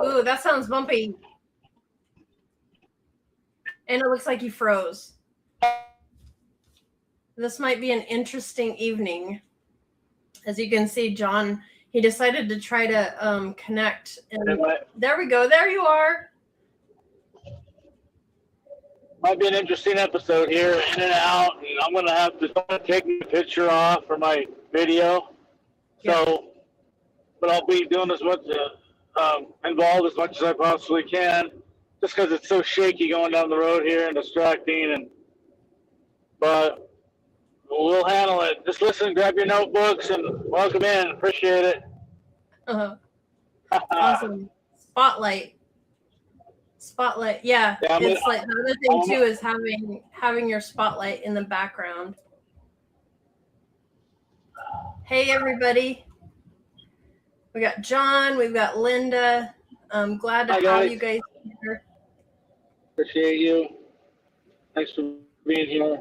Ooh, that sounds bumpy. And it looks like you froze. This might be an interesting evening. As you can see, John, he decided to try to connect. And there we go. There you are. Might be an interesting episode here, in and out. And I'm going to have to take a picture off for my video. So, but I'll be doing as much, involved as much as I possibly can, just because it's so shaky going down the road here and distracting. But we'll handle it. Just listen, grab your notebooks, and welcome in. Appreciate it. Awesome. Spotlight. Yeah, it's like the other thing too is having your spotlight in the background. Hey everybody. We got John, we've got Linda. I'm glad to have you guys here. Appreciate you. Thanks for being here.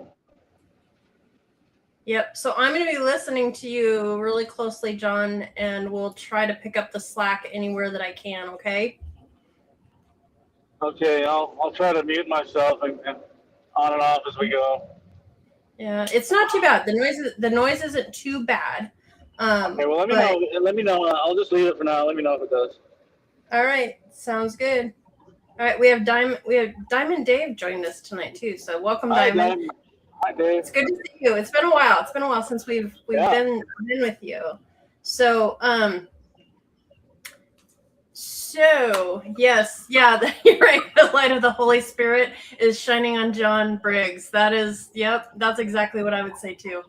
Yep. So I'm going to be listening to you really closely, John, and we'll try to pick up the slack anywhere that I can. Okay. Okay. I'll try to mute myself and on and off as we go. Yeah, it's not too bad. The noise isn't too bad. Okay. Well, let me know. Let me know. I'll just leave it for now. Let me know if it does. All right. Sounds good. All right. We have Diamond Dave joined us tonight too. So welcome, Diamond. Hi, Dave. It's good to see you. It's been a while. It's been a while since we've been with you. So yes, yeah, you're right. The light of the Holy Spirit is shining on John Briggs. That's exactly what I would say too.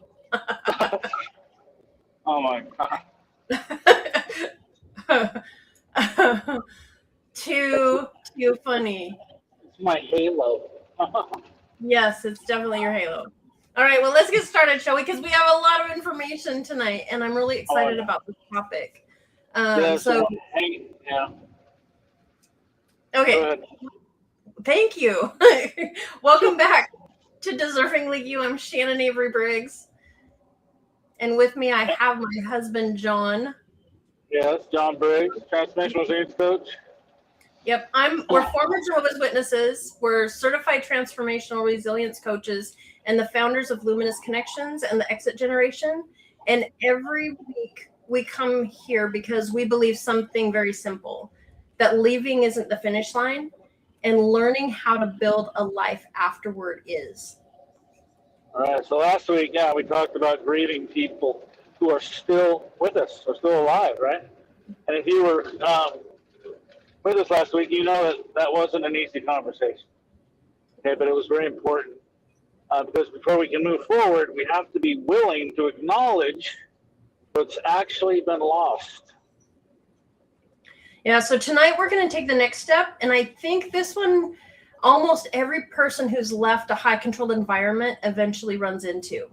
Oh my God. Too funny. It's my halo. Yes, it's definitely your halo. All right, well, let's get started, shall we? Because we have a lot of information tonight, and I'm really excited about this topic. Yeah. Okay. Thank you. Welcome back to Deservingly You. I'm Shannon Avery Briggs. And with me, I have my husband, John. Yes, John Briggs, transformational resilience coach. Yep, we're former Jehovah's Witnesses. We're certified transformational resilience coaches and the founders of Luminous Connections and the Exit Generation. And every week we come here because we believe something very simple, that leaving isn't the finish line and learning how to build a life afterward is. All right, so last week, we talked about grieving people who are still with us, or still alive, right? And if you were with us last week, you know that wasn't an easy conversation. Okay, but it was very important because before we can move forward, we have to be willing to acknowledge what's actually been lost. Yeah, so tonight we're going to take the next step, and I think this one, almost every person who's left a high-controlled environment eventually runs into.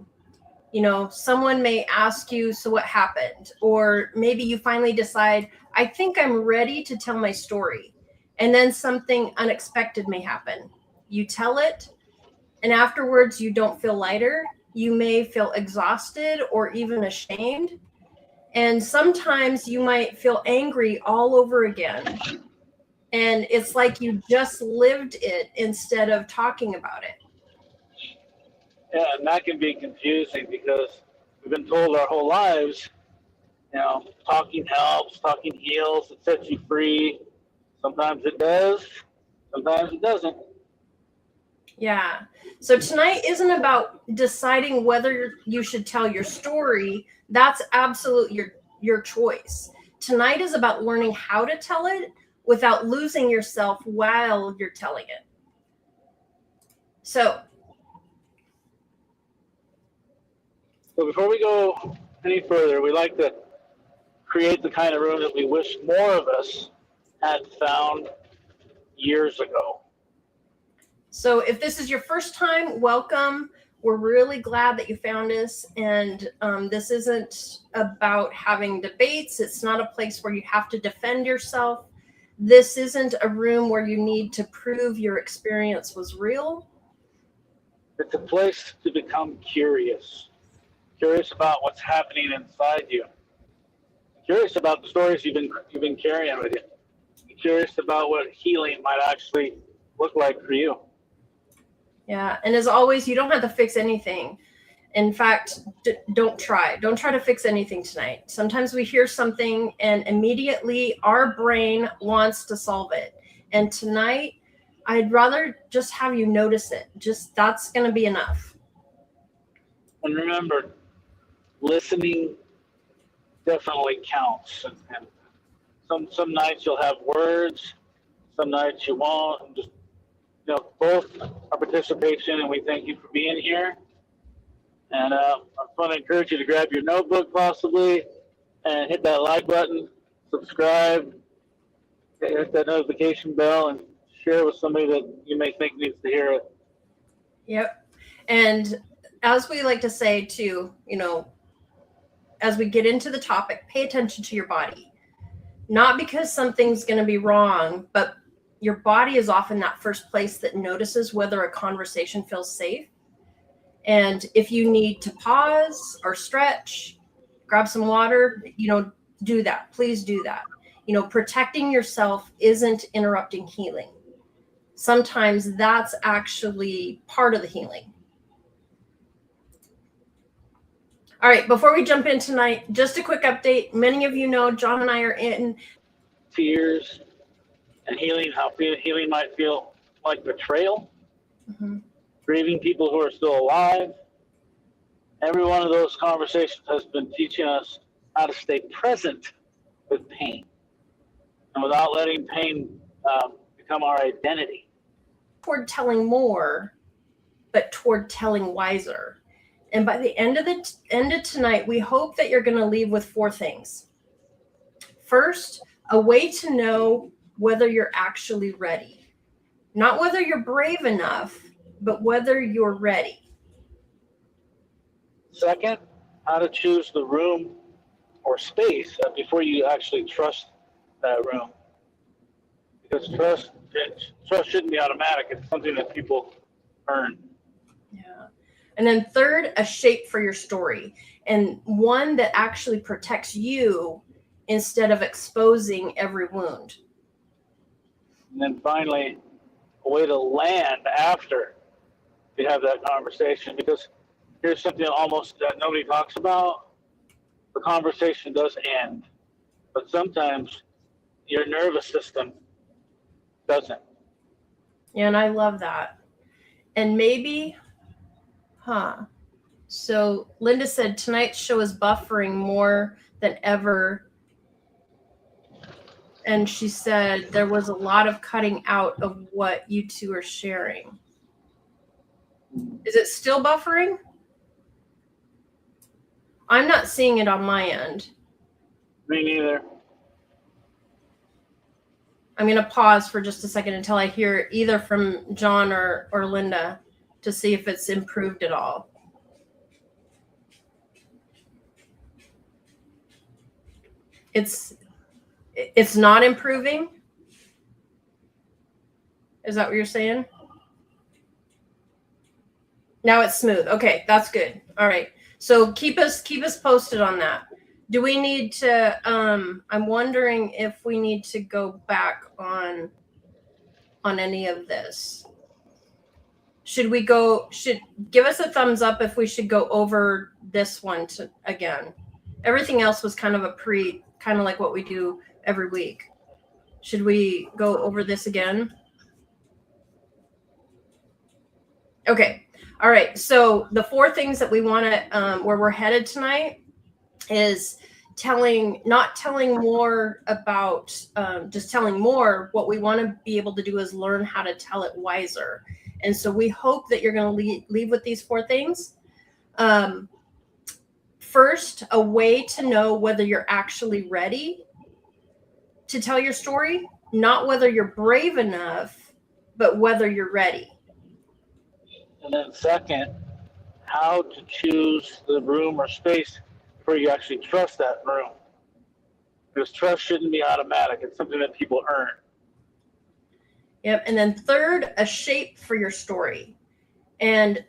You know, someone may ask you, so what happened? Or maybe you finally decide, I think I'm ready to tell my story. And then something unexpected may happen. You tell it, and afterwards you don't feel lighter. You may feel exhausted or even ashamed. And sometimes you might feel angry all over again. And it's like you just lived it instead of talking about it. Yeah, and that can be confusing because we've been told our whole lives, talking helps, talking heals, it sets you free. Sometimes it does, sometimes it doesn't. Yeah. So tonight isn't about deciding whether you should tell your story. That's absolutely your choice. Tonight is about learning how to tell it without losing yourself while you're telling it. So before we go any further, we like to create the kind of room that we wish more of us had found years ago. So if this is your first time, welcome. We're really glad that you found us. And this isn't about having debates. It's not a place where you have to defend yourself. This isn't a room where you need to prove your experience was real. It's a place to become curious about what's happening inside you. curious about the stories you've been carrying with you. I'm curious about what healing might actually look like for you. Yeah. And as always, you don't have to fix anything. In fact, don't try to fix anything tonight. Sometimes we hear something and immediately our brain wants to solve it. And tonight, I'd rather just have you notice it. Just that's going to be enough. And remember, listening definitely counts. And some nights you'll have words, some nights you won't. And just, both our participation, and we thank you for being here. And I want to encourage you to grab your notebook possibly and hit that like button, subscribe, hit that notification bell, and share with somebody that you may think needs to hear it. Yep. And as we like to say too, as we get into the topic, pay attention to your body. Not because something's going to be wrong, but your body is often that first place that notices whether a conversation feels safe. And if you need to pause or stretch, grab some water, do that. Please do that. Protecting yourself isn't interrupting healing. Sometimes that's actually part of the healing. All right, before we jump in tonight, just a quick update. Many of you know John and I are in tears and healing, how healing might feel like betrayal. Mm-hmm. Grieving people who are still alive. Every one of those conversations has been teaching us how to stay present with pain and without letting pain become our identity. Toward telling more, but toward telling wiser. And by the end of tonight, we hope that you're going to leave with 4 things. First, a way to know whether you're actually ready. Not whether you're brave enough, but whether you're ready. Second, how to choose the room or space before you actually trust that room. Because trust shouldn't be automatic. It's something that people earn. Yeah. And then third, a shape for your story, and one that actually protects you instead of exposing every wound. And then finally, a way to land after you have that conversation, because here's something almost that nobody talks about. The conversation does end, but sometimes your nervous system doesn't. Yeah, and I love that. And maybe, so Linda said tonight's show is buffering more than ever. And she said there was a lot of cutting out of what you two are sharing. Is it still buffering? I'm not seeing it on my end. Me neither. I'm going to pause for just a second until I hear either from John or Linda to see if it's improved at all. It's not improving? Is that what you're saying? Now it's smooth. Okay, that's good. All right. So keep us posted on that. Do we need to I'm wondering if we need to go back on any of this. Should give us a thumbs up if we should go over this one again. Everything else was kind of kind of like what we do every week. Should we go over this again? Okay. All right. So the 4 things that we want to, where we're headed tonight is not telling more about, just telling more. What we want to be able to do is learn how to tell it wiser. And so we hope that you're going to leave with these 4 things. First, a way to know whether you're actually ready to tell your story, not whether you're brave enough, but whether you're ready. And then second, how to choose the room or space before you actually trust that room. Because trust shouldn't be automatic. It's something that people earn. Yep. And then third, a shape for your story. And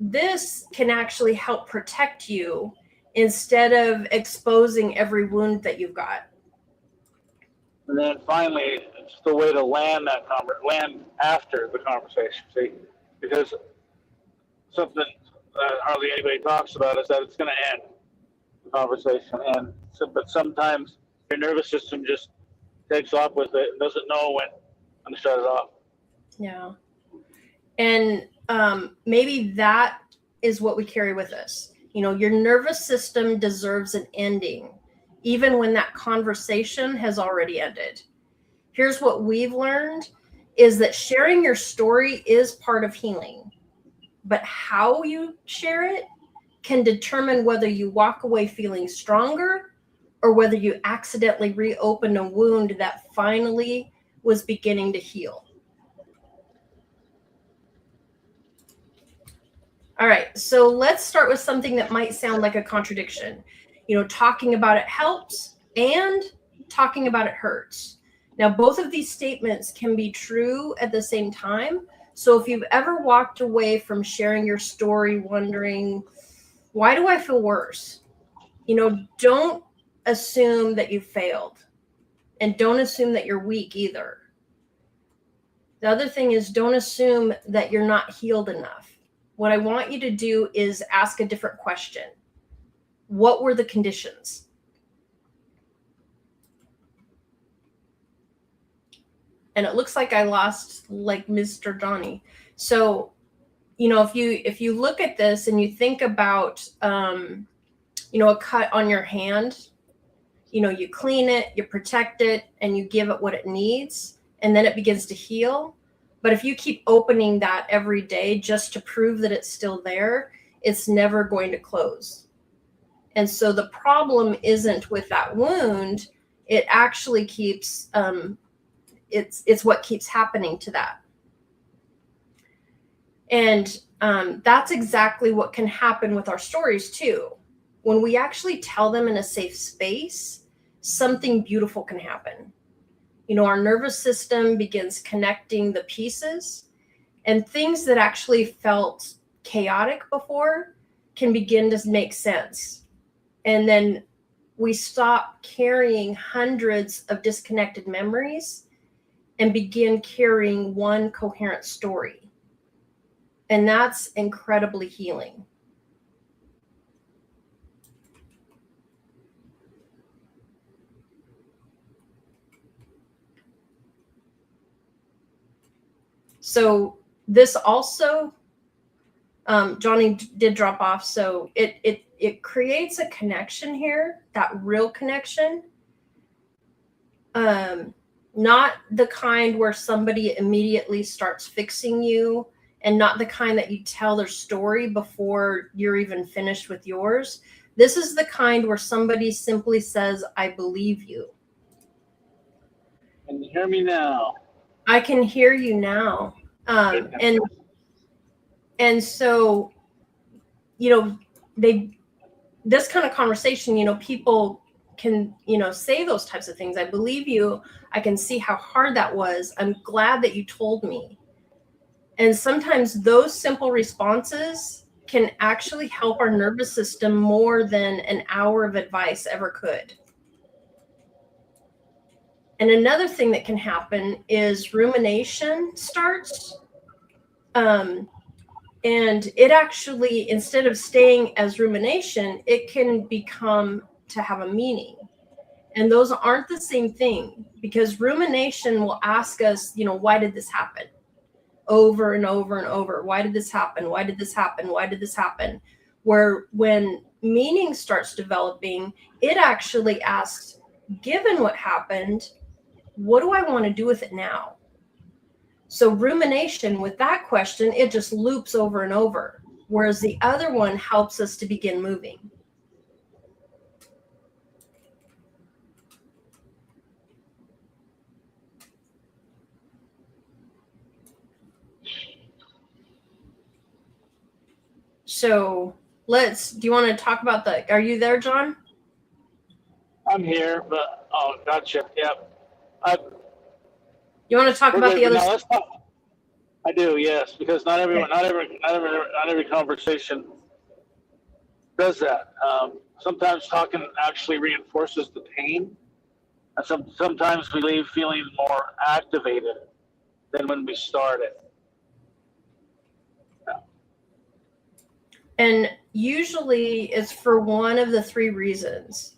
this can actually help protect you instead of exposing every wound that you've got. And then finally, it's the way to land after the conversation. See, because something that hardly anybody talks about is that it's going to end the conversation, and so, but sometimes your nervous system just takes off with it and doesn't know when to shut it off. Yeah, and maybe that is what we carry with us. Your nervous system deserves an ending, even when that conversation has already ended. Here's what we've learned is that sharing your story is part of healing, but how you share it can determine whether you walk away feeling stronger or whether you accidentally reopen a wound that finally was beginning to heal. All right, so let's start with something that might sound like a contradiction. Talking about it helps and talking about it hurts. Now, both of these statements can be true at the same time. So if you've ever walked away from sharing your story wondering, why do I feel worse? Don't assume that you failed, and don't assume that you're weak either. The other thing is, don't assume that you're not healed enough. What I want you to do is ask a different question. What were the conditions? And it looks like I lost like Mr. Johnny. So, if you look at this and you think about, a cut on your hand, you clean it, you protect it, and you give it what it needs, and then it begins to heal. But if you keep opening that every day just to prove that it's still there, it's never going to close. And so the problem isn't with that wound. It actually keeps, it's what keeps happening to that. And that's exactly what can happen with our stories too. When we actually tell them in a safe space, something beautiful can happen. Our nervous system begins connecting the pieces, and things that actually felt chaotic before can begin to make sense. And then we stop carrying hundreds of disconnected memories and begin carrying one coherent story. And that's incredibly healing. So this also, Johnny did drop off. So it creates a connection here, that real connection. Not the kind where somebody immediately starts fixing you, and not the kind that you tell their story before you're even finished with yours. This is the kind where somebody simply says, I believe you. Can you hear me now? I can hear you now. And so, this kind of conversation, people can, say those types of things. I believe you. I can see how hard that was. I'm glad that you told me. And sometimes those simple responses can actually help our nervous system more than an hour of advice ever could. And another thing that can happen is rumination starts. And it actually, instead of staying as rumination, it can become to have a meaning. And those aren't the same thing, because rumination will ask us, why did this happen? Over and over and over. Why did this happen? Why did this happen? Why did this happen? Where when meaning starts developing, it actually asks, given what happened, what do I want to do with it now? So rumination, with that question, it just loops over and over, whereas the other one helps us to begin moving. So do you want to talk about are you there, John? I'm here, but, gotcha. Yep. You want to talk about the other? Let's talk. I do, yes, because not every conversation does that. Sometimes talking actually reinforces the pain, and sometimes we leave feeling more activated than when we started. Yeah. And usually it's for one of the three reasons.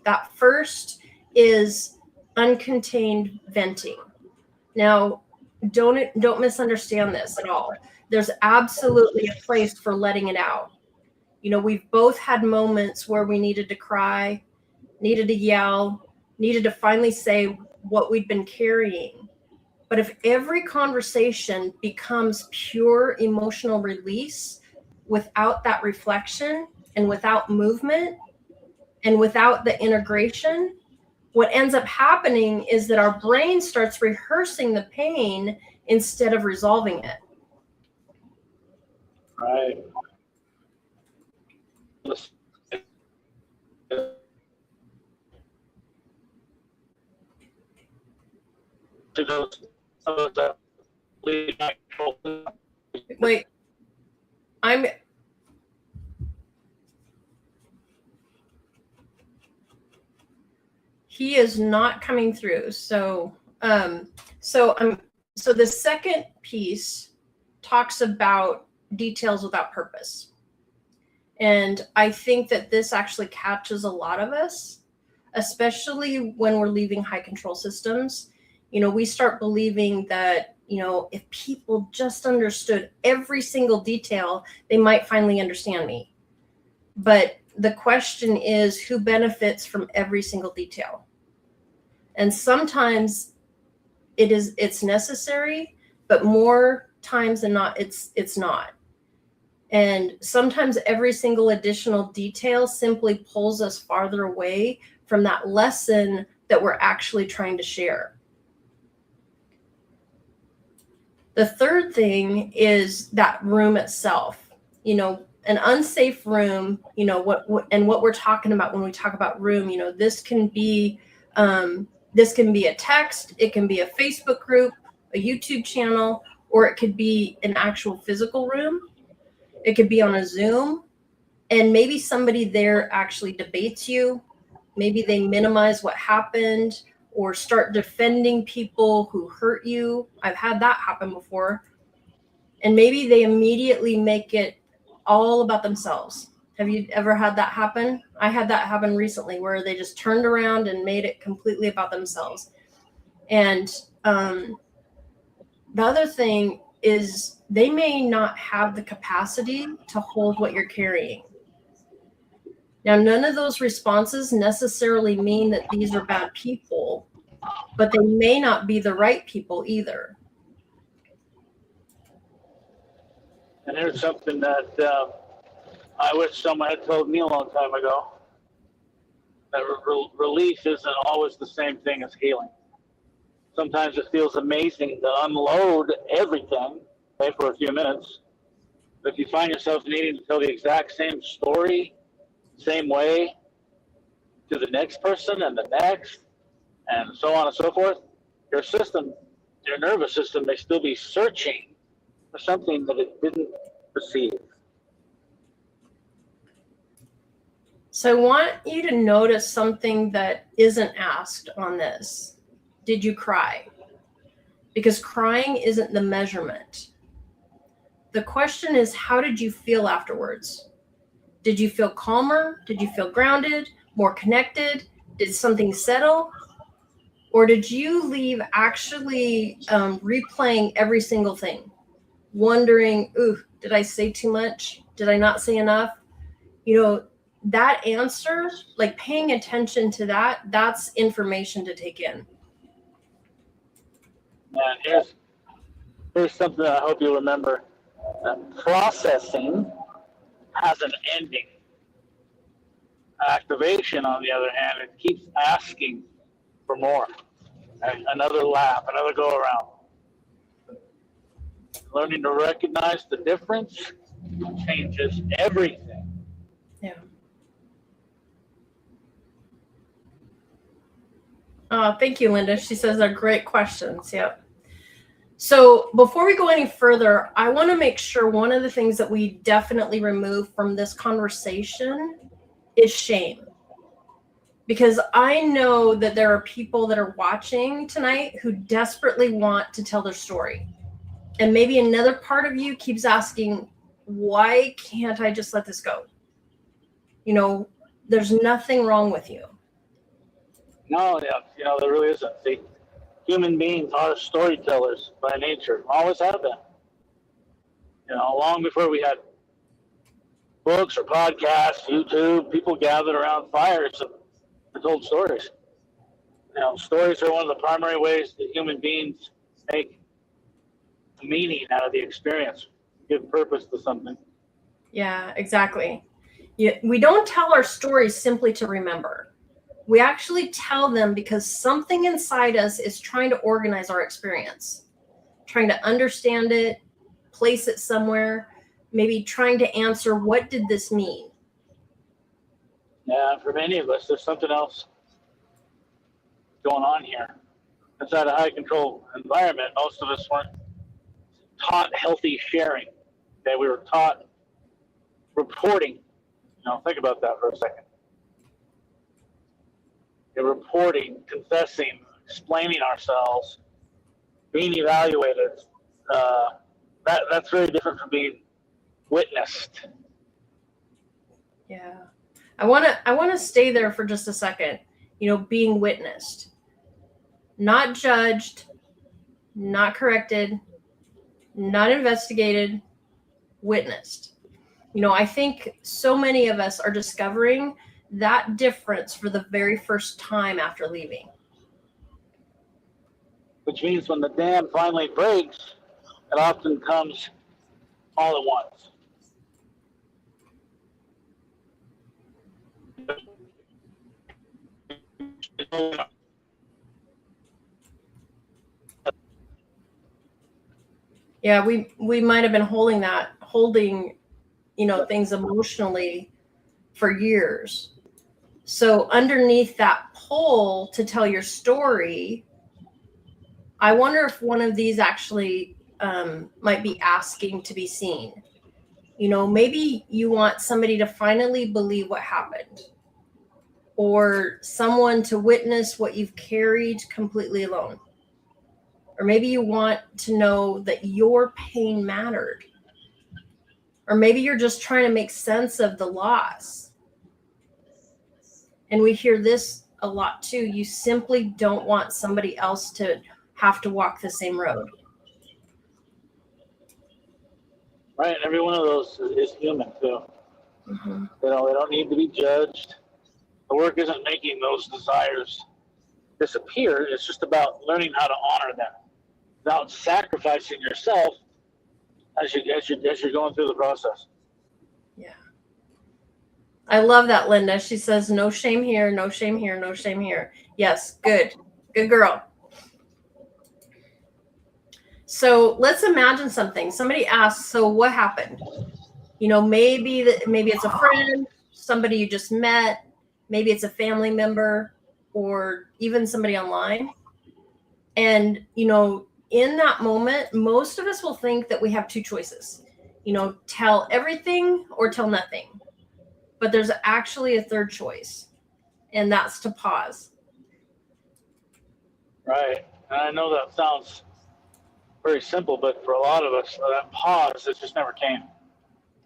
That first is uncontained venting. Now, don't misunderstand this at all. There's absolutely a place for letting it out. We've both had moments where we needed to cry, needed to yell, needed to finally say what we'd been carrying. But if every conversation becomes pure emotional release without that reflection and without movement and without the integration, what ends up happening is that our brain starts rehearsing the pain instead of resolving it. Right. Wait, he is not coming through. So the second piece talks about details without purpose. And I think that this actually catches a lot of us, especially when we're leaving high control systems. We start believing that, if people just understood every single detail, they might finally understand me. But the question is, who benefits from every single detail? And sometimes it's necessary, but more times than not, it's not. And sometimes every single additional detail simply pulls us farther away from that lesson that we're actually trying to share. The third thing is that room itself. An unsafe room, what we're talking about when we talk about room, this can be a text, it can be a Facebook group, a YouTube channel, or it could be an actual physical room. It could be on a Zoom, and maybe somebody there actually debates you. Maybe they minimize what happened or start defending people who hurt you. I've had that happen before. And maybe they immediately make it all about themselves. Have you ever had that happen? I had that happen recently where they just turned around and made it completely about themselves. And the other thing is they may not have the capacity to hold what you're carrying. Now, none of those responses necessarily mean that these are bad people, but they may not be the right people either. And here's something that I wish someone had told me a long time ago. That relief isn't always the same thing as healing. Sometimes it feels amazing to unload everything, okay, for a few minutes. But if you find yourself needing to tell the exact same story, same way, to the next person and the next, and so on and so forth, your nervous system may still be searching for something that it didn't receive. So I want you to notice something that isn't asked on this. Did you cry? Because crying isn't the measurement. The question is, how did you feel afterwards? Did you feel calmer? Did you feel grounded, more connected? Did something settle? Or did you leave actually replaying every single thing? Wondering, ooh, did I say too much? Did I not say enough? That answer, like paying attention to that's information to take in. And here's something I hope you remember. Processing has an ending. Activation, on the other hand, it keeps asking for more. Another lap, another go around. Learning to recognize the difference changes everything. Yeah. Oh, thank you, Linda. She says they're great questions. Yep. So before we go any further, I want to make sure one of the things that we definitely remove from this conversation is shame. Because I know that there are people that are watching tonight who desperately want to tell their story. And maybe another part of you keeps asking, why can't I just let this go? You know, there's nothing wrong with you. No, yeah, there really isn't. See, human beings are storytellers by nature, always have been. Long before we had books or podcasts, YouTube, people gathered around fires and told stories. Stories are one of the primary ways that human beings make meaning out of the experience, give purpose to something. Yeah, exactly. We don't tell our stories simply to remember. We actually tell them because something inside us is trying to organize our experience, trying to understand it, place it somewhere, maybe trying to answer, what did this mean? Yeah, for many of us, there's something else going on here. Inside a high control environment, most of us weren't taught healthy sharing. Okay, we were taught reporting. Think about that for a second. Reporting, confessing, explaining ourselves, being evaluated. That's very different from being witnessed. Yeah. I want to stay there for just a second. Being witnessed, not judged, not corrected, not investigated, witnessed. I think so many of us are discovering that difference for the very first time after leaving. Which means when the dam finally breaks, it often comes all at once. Yeah, we might have been holding things emotionally for years. So underneath that pull to tell your story, I wonder if one of these actually might be asking to be seen. Maybe you want somebody to finally believe what happened, or someone to witness what you've carried completely alone. Or maybe you want to know that your pain mattered. Or maybe you're just trying to make sense of the loss. And we hear this a lot too. You simply don't want somebody else to have to walk the same road. Right, every one of those is human too. Mm-hmm. They don't need to be judged. The work isn't making those desires disappear. It's just about learning how to honor them without sacrificing yourself as you're going through the process. Yeah. I love that, Linda. She says, no shame here, no shame here, no shame here. Yes, good. Good girl. So let's imagine something. Somebody asks, so what happened? Maybe it's a friend, somebody you just met, maybe it's a family member, or even somebody online. And, in that moment, most of us will think that we have two choices, tell everything or tell nothing. But there's actually a third choice, and that's to pause. Right. And I know that sounds very simple, but for a lot of us, that pause, it just never came.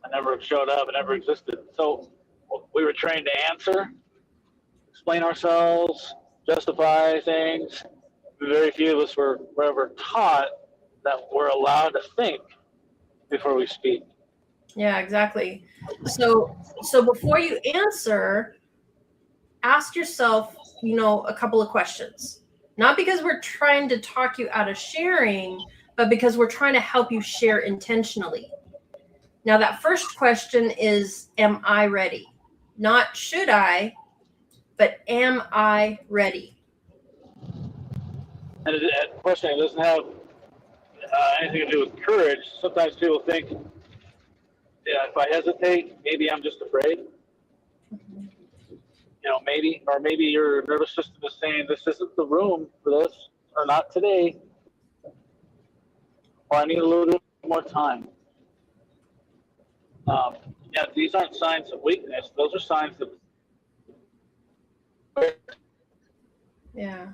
It never showed up. It never existed. So we were trained to answer, explain ourselves, justify things. Very few of us were ever taught that we're allowed to think before we speak. Yeah, exactly. So before you answer, ask yourself, a couple of questions. Not because we're trying to talk you out of sharing, but because we're trying to help you share intentionally. Now, that first question is, am I ready? Not should I, but am I ready? And that question, it doesn't have anything to do with courage. Sometimes people think, yeah, if I hesitate, maybe I'm just afraid. Maybe your nervous system is saying this isn't the room for this, or not today. or I need a little bit more time. Yeah, these aren't signs of weakness. Those are signs of. Yeah.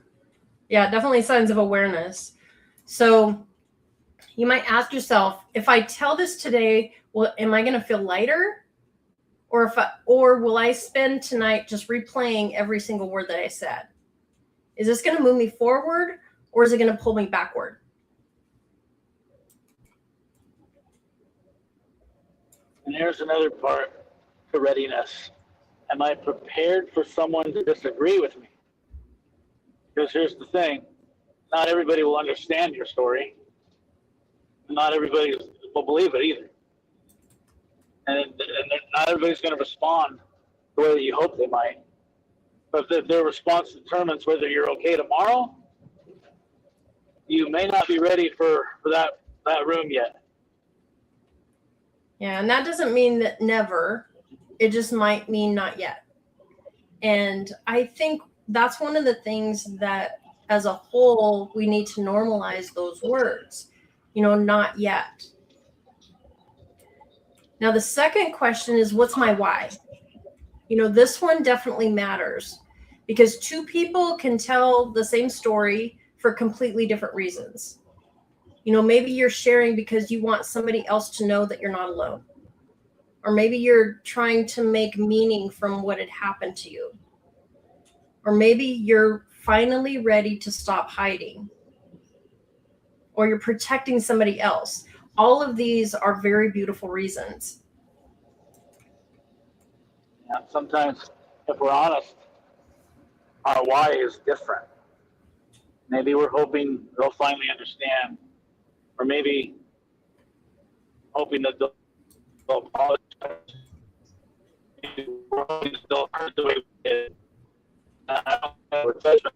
Yeah, definitely signs of awareness. So you might ask yourself, if I tell this today, well, am I going to feel lighter? Or will I spend tonight just replaying every single word that I said? Is this going to move me forward, or is it going to pull me backward? And here's another part to readiness. Am I prepared for someone to disagree with me? Because here's the thing, not everybody will understand your story. Not everybody will believe it either. And not everybody's going to respond the way that you hope they might. But if their response determines whether you're okay tomorrow, you may not be ready for that room yet. Yeah, and that doesn't mean that never. It just might mean not yet. And I think that's one of the things that, as a whole, we need to normalize those words. Not yet. Now, the second question is, what's my why? This one definitely matters, because two people can tell the same story for completely different reasons. Maybe you're sharing because you want somebody else to know that you're not alone. Or maybe you're trying to make meaning from what had happened to you. Or maybe you're finally ready to stop hiding. Or you're protecting somebody else. All of these are very beautiful reasons. Yeah, sometimes, if we're honest, our why is different. Maybe we're hoping they'll finally understand, or maybe hoping that they'll apologize. We're hoping that they'll hurt the way we did. I don't know what judgment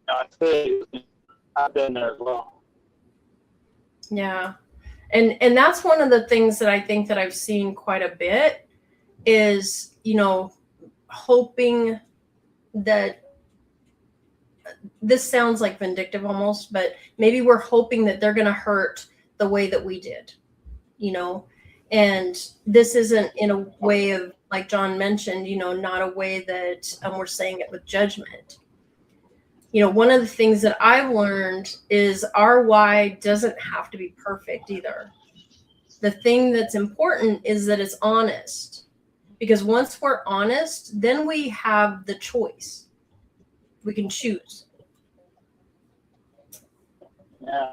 I've been there as well. Yeah. And that's one of the things that I think that I've seen quite a bit is, hoping that, this sounds like vindictive almost, but maybe we're hoping that they're going to hurt the way that we did, and this isn't in a way of, like John mentioned, not a way that we're saying it with judgment. One of the things that I've learned is our why doesn't have to be perfect either. The thing that's important is that it's honest, because once we're honest, then we have the choice. We can choose. Yeah.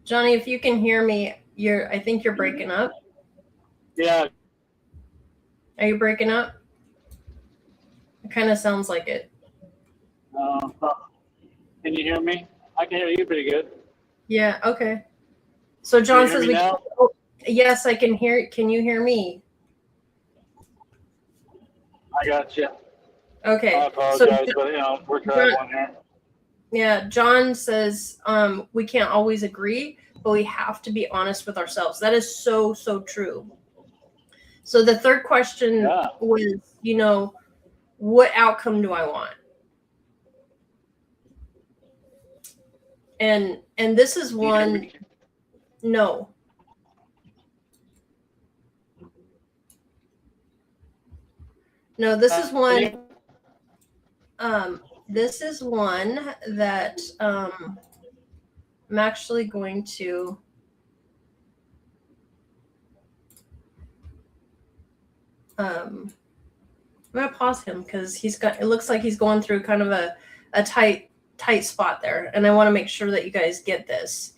Johnny, if you can hear me, I think you're breaking up. Yeah. Are you breaking up? It kind of sounds like it. Can you hear me? I can hear you pretty good. Yeah, okay. So John says we can, yes, I can hear. Can you hear me? I got you. Okay. I apologize, but we're trying one here. Yeah, John says we can't always agree, but we have to be honest with ourselves. That is so, so true. So the third question was, what outcome do I want? And this is one. No. No, this is one. This is one that I'm actually going to. I'm going to pause him because it looks like he's going through kind of a tight spot there. And I want to make sure that you guys get this,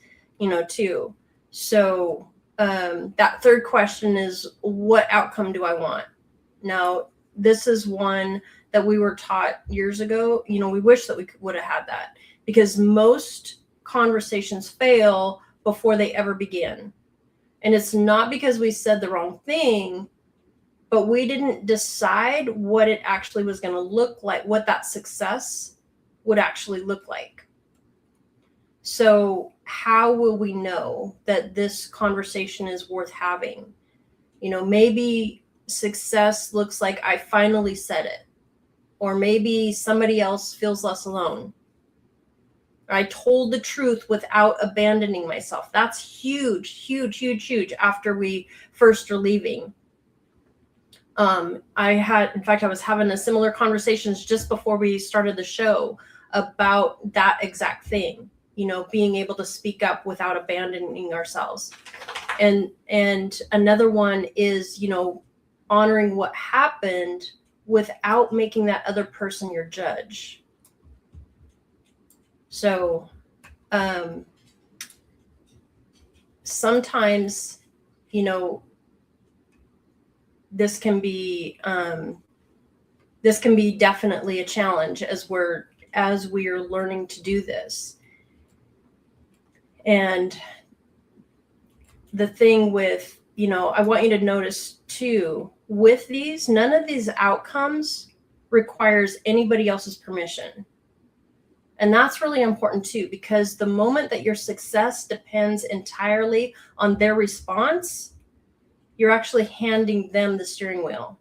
too. So that third question is, what outcome do I want? Now, this is one that we were taught years ago. We wish that we would have had that, because most conversations fail before they ever begin. And it's not because we said the wrong thing, but we didn't decide what it actually was going to look like, what that success would actually look like. So how will we know that this conversation is worth having? You know, maybe success looks like I finally said it, or maybe somebody else feels less alone. I told the truth without abandoning myself. That's huge, huge, huge, huge after we first are leaving. In fact, I was having a similar conversations just before we started the show about that exact thing, you know, being able to speak up without abandoning ourselves. And another one is, you know, honoring what happened without making that other person your judge. So, sometimes, you know, this can be definitely a challenge as we are learning to do this. And the thing with, you know, I want you to notice too, with these, none of these outcomes requires anybody else's permission. And that's really important too, because the moment that your success depends entirely on their response, you're actually handing them the steering wheel.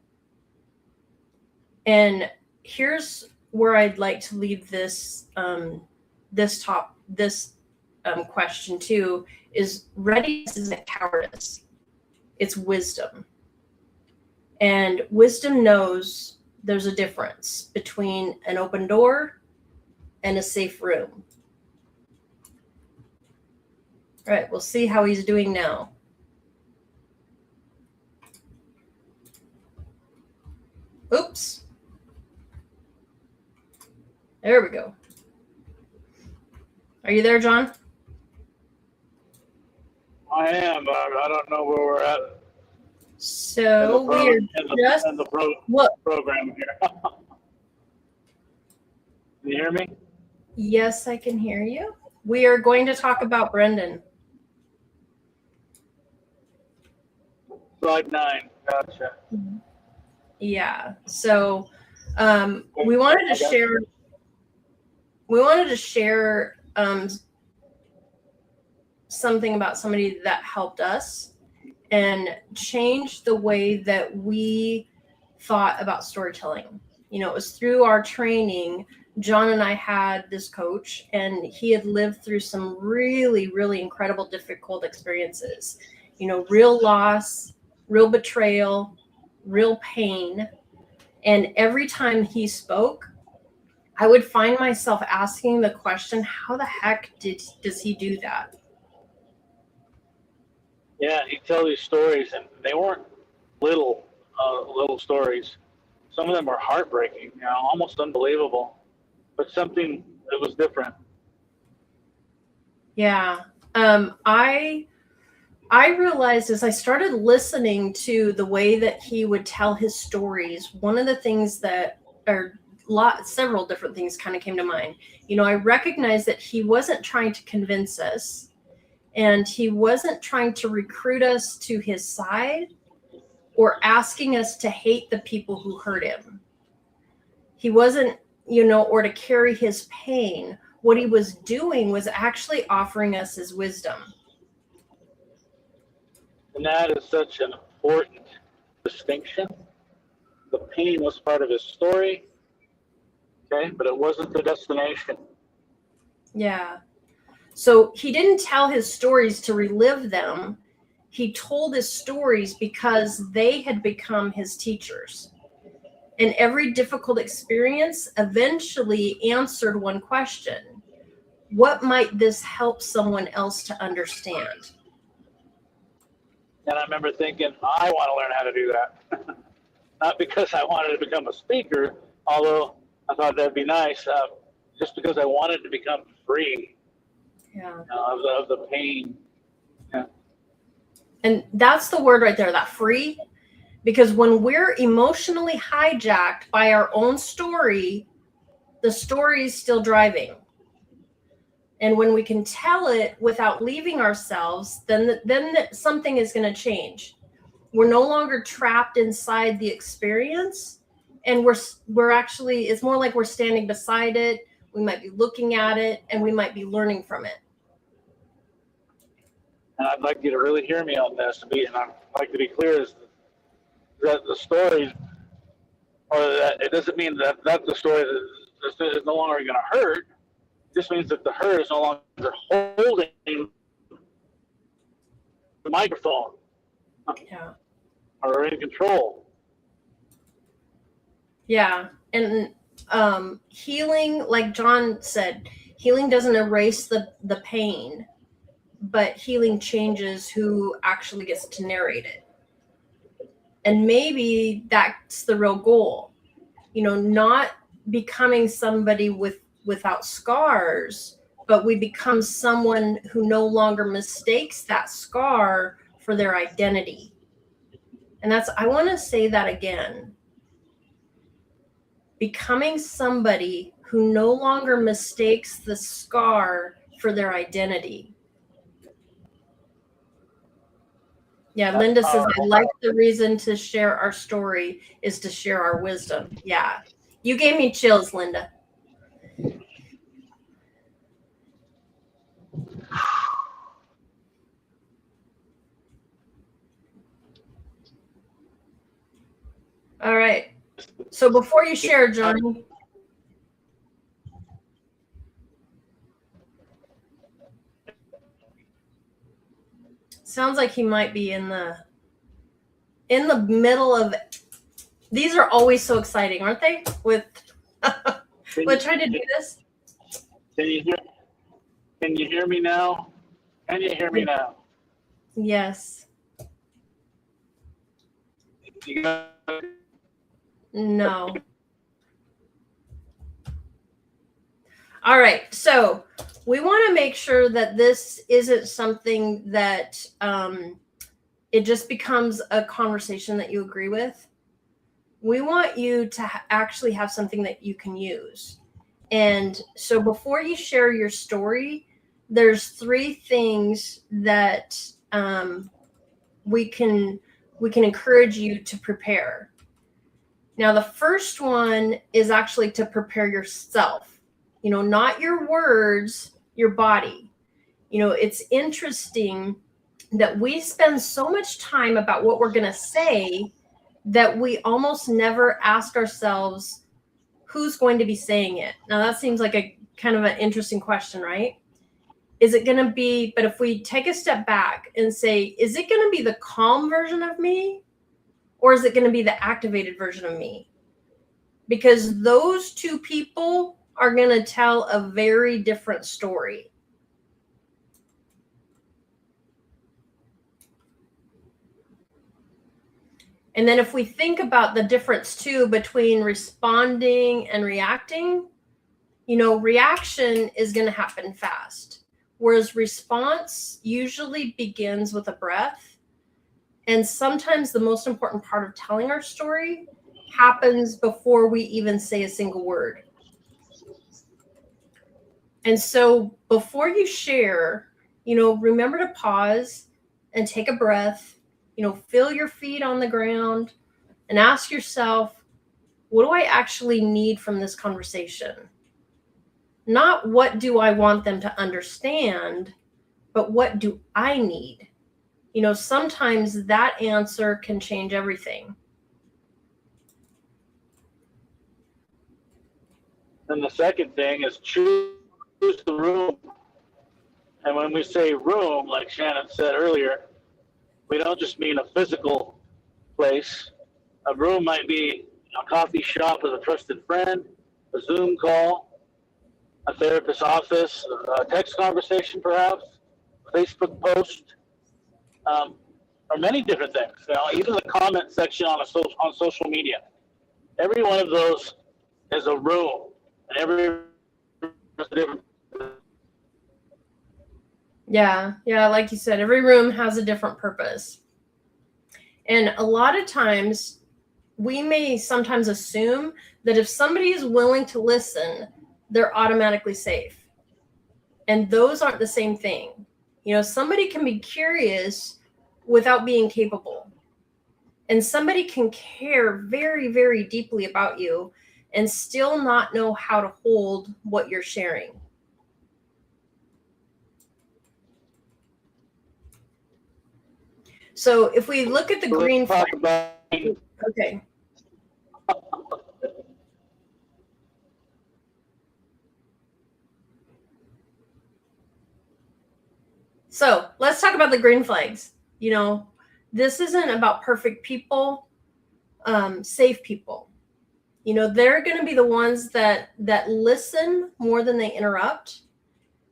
And here's where I'd like to leave this question too, is readiness isn't cowardice, it's wisdom. And wisdom knows there's a difference between an open door and a safe room. All right, we'll see how he's doing now. Oops. There we go. Are you there, John? I am, but I don't know where we're at. So we're just in the program here. Can you hear me? Yes, I can hear you. We are going to talk about Brendan. Slide 9. Gotcha. Yeah. So we wanted to share something about somebody that helped us and changed the way that we thought about storytelling. You know, it was through our training. John and I had this coach, and he had lived through some really, really incredible, difficult experiences. You know, real loss, real betrayal, real pain. And every time he spoke, I would find myself asking the question, how the heck does he do that? Yeah, he'd tell these stories, and they weren't little stories. Some of them were heartbreaking, you know, almost unbelievable, but something that was different. Yeah. I realized as I started listening to the way that he would tell his stories, one of the things several different things kind of came to mind. You know, I recognized that he wasn't trying to convince us, and he wasn't trying to recruit us to his side or asking us to hate the people who hurt him. He wasn't, you know, or to carry his pain. What he was doing was actually offering us his wisdom. And that is such an important distinction. The pain was part of his story, okay, but it wasn't the destination. Yeah. So he didn't tell his stories to relive them. He told his stories because they had become his teachers. And every difficult experience eventually answered one question: what might this help someone else to understand? And I remember thinking, I want to learn how to do that. Not because I wanted to become a speaker, although I thought that'd be nice, just because I wanted to become free of the pain. Yeah. And that's the word right there, that free. Because when we're emotionally hijacked by our own story, the story is still driving. And when we can tell it without leaving ourselves, then something is going to change. We're no longer trapped inside the experience, and we're actually, it's more like we're standing beside it. We might be looking at it, and we might be learning from it. and I'd like you to really hear me on this. And I'd like to be clear, is that the story, or that it doesn't mean that that's the story that is no longer going to hurt. It just means that the hurt is no longer holding the microphone, Yeah. or in control. Yeah. And healing, like John said, healing doesn't erase the pain, but healing changes who actually gets to narrate it. And maybe that's the real goal, not becoming somebody without scars, but we become someone who no longer mistakes that scar for their identity. And I want to say that again. Becoming somebody who no longer mistakes the scar for their identity. Yeah, Linda says, I like the reason to share our story is to share our wisdom. Yeah, you gave me chills, Linda. All right. So before you share, John. Sounds like he might be in the middle of. These are always so exciting, aren't they? With trying to do this. Can you hear me now? Can you hear me now? Yes. No. All right. So we want to make sure that this isn't something that it just becomes a conversation that you agree with. We want you to actually have something that you can use. And so before you share your story, there's 3 things that we can encourage you to prepare. Now, the first one is actually to prepare yourself, not your words, your body. It's interesting that we spend so much time about what we're going to say that we almost never ask ourselves who's going to be saying it. Now, that seems like a kind of an interesting question, right? Is it going to be, but if we take a step back and say, is it going to be the calm version of me, or is it going to be the activated version of me? Because those 2 people are going to tell a very different story. And then if we think about the difference too between responding and reacting, reaction is going to happen fast, whereas response usually begins with a breath. And sometimes the most important part of telling our story happens before we even say a single word. And so before you share, remember to pause and take a breath, feel your feet on the ground and ask yourself, what do I actually need from this conversation? Not what do I want them to understand, but what do I need? Sometimes that answer can change everything. And the second thing is choose the room. And when we say room, like Shannon said earlier, we don't just mean a physical place. A room might be a coffee shop with a trusted friend, a Zoom call, a therapist's office, a text conversation perhaps, a Facebook post, or many different things. Even the comment section on social media. Every one of those is a room, and every room is different. Yeah, like you said, every room has a different purpose. And a lot of times we may sometimes assume that if somebody is willing to listen, they're automatically safe. And those aren't the same thing. Somebody can be curious without being capable. And somebody can care very, very deeply about you and still not know how to hold what you're sharing. So if we look at the green Let's talk flag, about okay. So let's talk about the green flags. You know, this isn't about perfect people, safe people. You know, they're going to be the ones that listen more than they interrupt,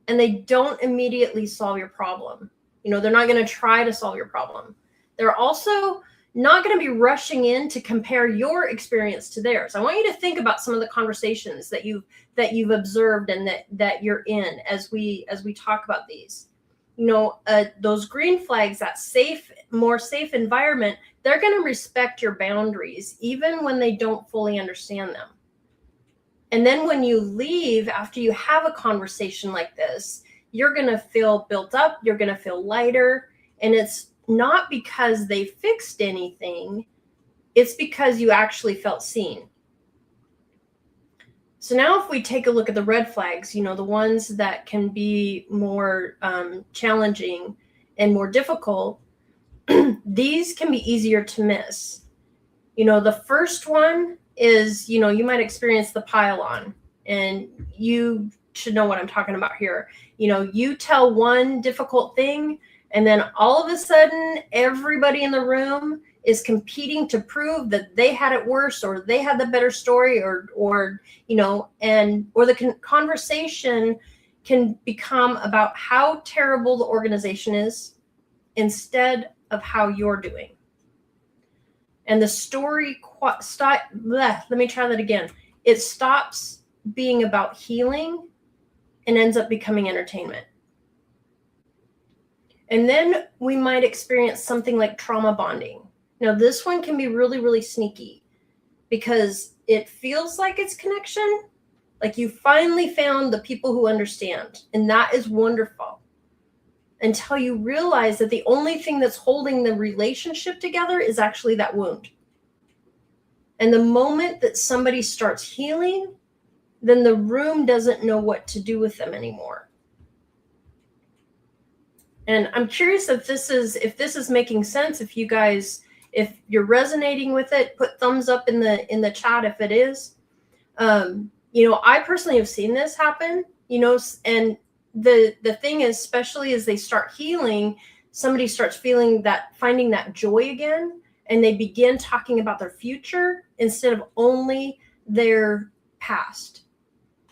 and they don't immediately solve your problem. You know, they're not going to try to solve your problem. They're also not going to be rushing in to compare your experience to theirs. I want you to think about some of the conversations that you've observed and that you're in as we talk about these. You know, those green flags, that more safe environment, they're going to respect your boundaries even when they don't fully understand them. And then when you leave after you have a conversation like this, you're going to feel built up, you're going to feel lighter, and it's not because they fixed anything, it's because you actually felt seen. So now if we take a look at the red flags, you know, the ones that can be more challenging and more difficult, these can be easier to miss. You know, the first one is, you know, you might experience the pile on, and you should know what I'm talking about here. You know, you tell one difficult thing, and then all of a sudden, everybody in the room is competing to prove that they had it worse, or they had the better story, or you know, or the conversation can become about how terrible the organization is instead of how you're doing. And the story let me try that again. It stops being about healing and ends up becoming entertainment. And then we might experience something like trauma bonding. Now, this one can be really, really sneaky because it feels like it's connection, like you finally found the people who understand, and that is wonderful, until you realize that the only thing that's holding the relationship together is actually that wound. And the moment that somebody starts healing, then the room doesn't know what to do with them anymore. And I'm curious if this is making sense. If you're resonating with it, put thumbs up in the chat if it is. You know, I personally have seen this happen, you know, and the thing is, especially as they start healing, somebody starts finding that joy again, and they begin talking about their future instead of only their past.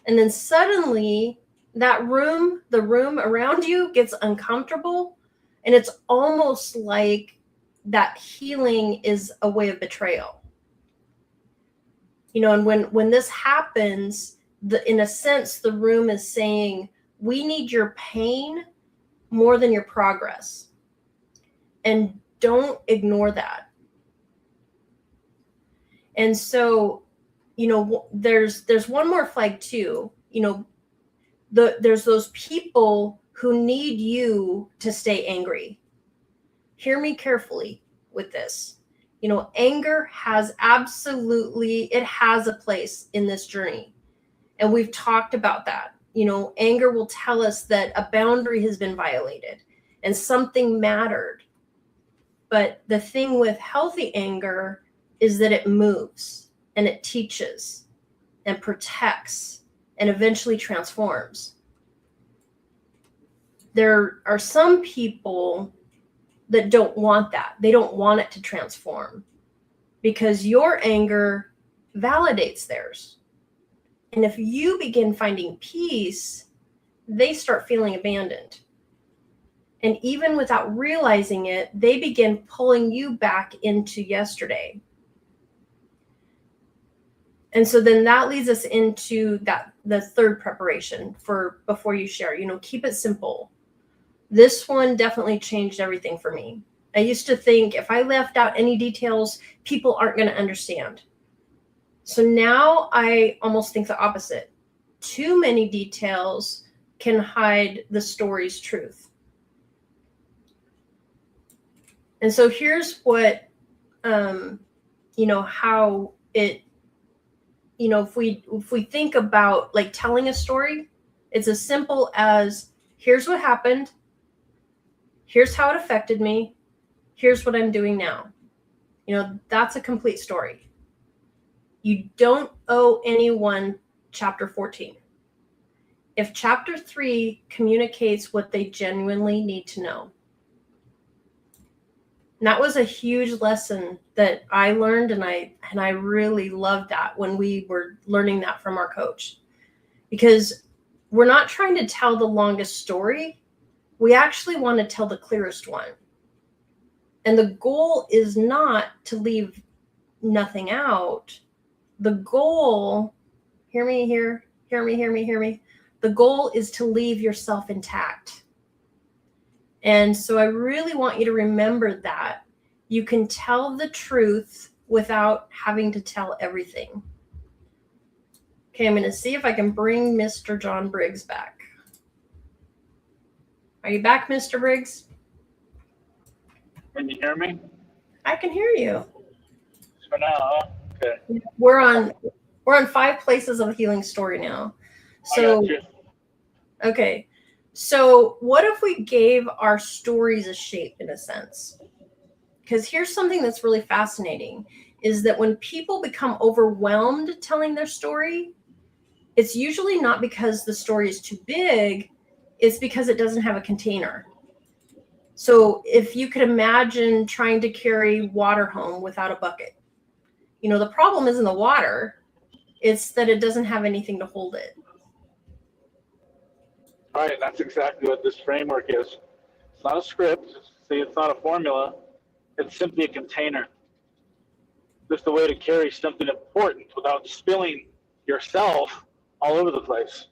And then suddenly the room around you gets uncomfortable, and it's almost like that healing is a way of betrayal. You know, and when this happens, in a sense, the room is saying, we need your pain more than your progress. And don't ignore that. And so, you know, there's one more flag too. You know, there's those people who need you to stay angry. Hear me carefully with this. You know, anger has a place in this journey. And we've talked about that. You know, anger will tell us that a boundary has been violated and something mattered. But the thing with healthy anger is that it moves and it teaches and protects and eventually transforms. There are some people that don't want that. They don't want it to transform because your anger validates theirs. And if you begin finding peace, they start feeling abandoned. And even without realizing it, they begin pulling you back into yesterday. And so then that leads us into the third preparation for before you share. You know, keep it simple. This one definitely changed everything for me. I used to think if I left out any details, people aren't going to understand. So now I almost think the opposite. Too many details can hide the story's truth. And so here's what, you know, how it, you know, if we think about like telling a story, it's as simple as, here's what happened. Here's how it affected me. Here's what I'm doing now. That's a complete story. You don't owe anyone chapter 14. If chapter 3 communicates what they genuinely need to know. And that was a huge lesson that I learned, and I really loved that when we were learning that from our coach. Because we're not trying to tell the longest story. We actually want to tell the clearest one. And the goal is not to leave nothing out. The goal, hear me. The goal is to leave yourself intact. And so I really want you to remember that you can tell the truth without having to tell everything. Okay, I'm going to see if I can bring Mr. John Briggs back. Are you back, Mr. Briggs? Can you hear me? I can hear you. For now, huh? Okay. We're on 5 places of a healing story now. So, okay. So what if we gave our stories a shape in a sense? Because here's something that's really fascinating is that when people become overwhelmed telling their story, it's usually not because the story is too big, it's because it doesn't have a container. So if you could imagine trying to carry water home without a bucket, the problem isn't the water, it's that it doesn't have anything to hold it. All right, that's exactly what this framework is. It's not a script, it's not a formula, it's simply a container. Just a way to carry something important without spilling yourself all over the place.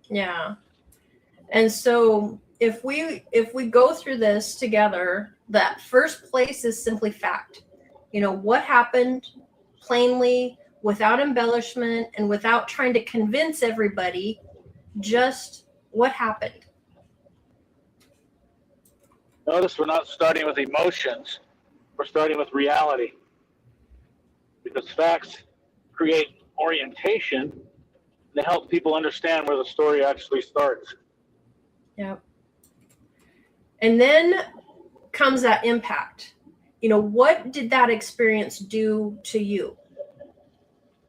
Yeah. And so if we go through this together, that first place is simply fact. What happened plainly, without embellishment and without trying to convince everybody, just what happened. Notice we're not starting with emotions, we're starting with reality. Because facts create orientation, they help people understand where the story actually starts. Yep. And then comes that impact. What did that experience do to you?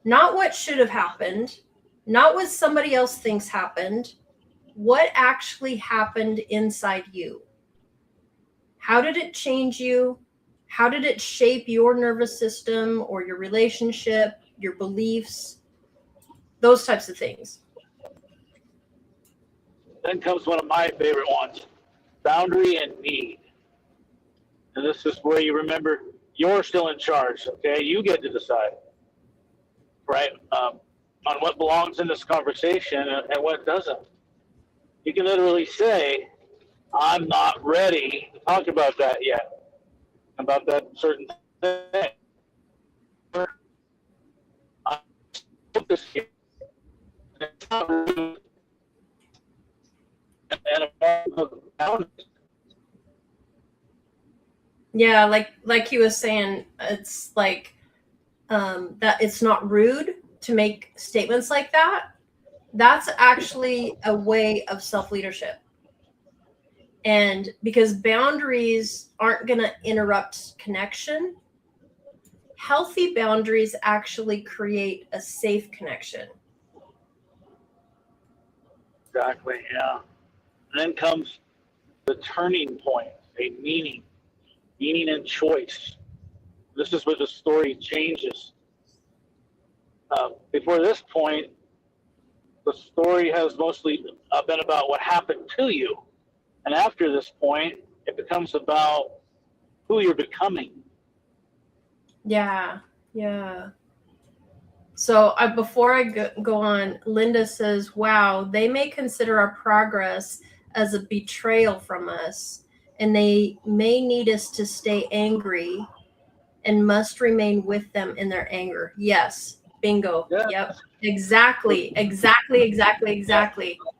Not what should have happened, not what somebody else thinks happened. What actually happened inside you? How did it change you? How did it shape your nervous system or your relationship, your beliefs, those types of things? Then comes one of my favorite ones, boundary and need. And this is where you remember you're still in charge, okay? You get to decide, right, on what belongs in this conversation and what doesn't. You can literally say, I'm not ready to talk about that yet, about that certain thing. I'm focused here. It's not rude. And Yeah, like he was saying, it's like that it's not rude to make statements like that. That's actually a way of self-leadership. And because boundaries aren't going to interrupt connection, healthy boundaries actually create a safe connection. Exactly, yeah. And then comes the turning point, a meaning and choice. This is where the story changes. Before this point, the story has mostly been about what happened to you. And after this point, it becomes about who you're becoming. Yeah. So before I go on, Linda says, wow, they may consider our progress as a betrayal from us, and they may need us to stay angry and must remain with them in their anger. Yes. Bingo. Yeah. Yep. Exactly.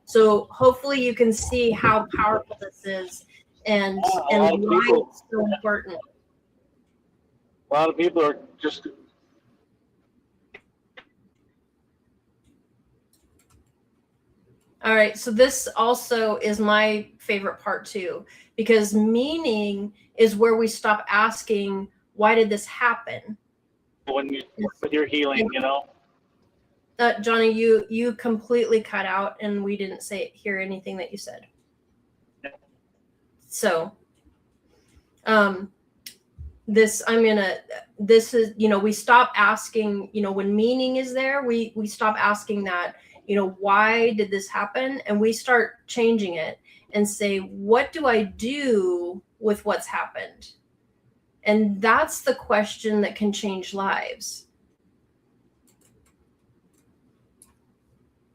So hopefully you can see how powerful this is and why it's so important. A lot of people are just All right. So this also is my favorite part too, because meaning is where we stop asking, why did this happen? When you with your healing, you know. Johnny, you completely cut out, and we didn't hear anything that you said. So, this is, we stop asking, when meaning is there, we stop asking that, why did this happen, and we start changing it and say, what do I do with what's happened? And that's the question that can change lives.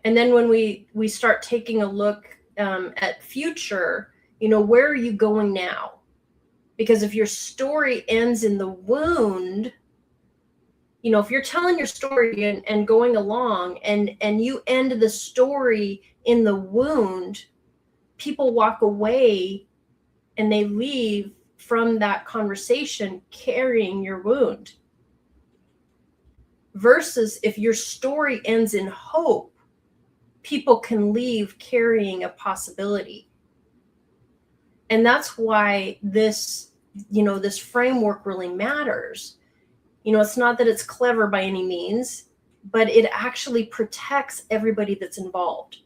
And then when we start taking a look at future, where are you going now? Because if your story ends in the wound, if you're telling your story and going along and you end the story in the wound, people walk away and they leave from that conversation carrying your wound. Versus if your story ends in hope, people can leave carrying a possibility. And that's why this framework really matters. It's not that it's clever by any means, but it actually protects everybody that's involved.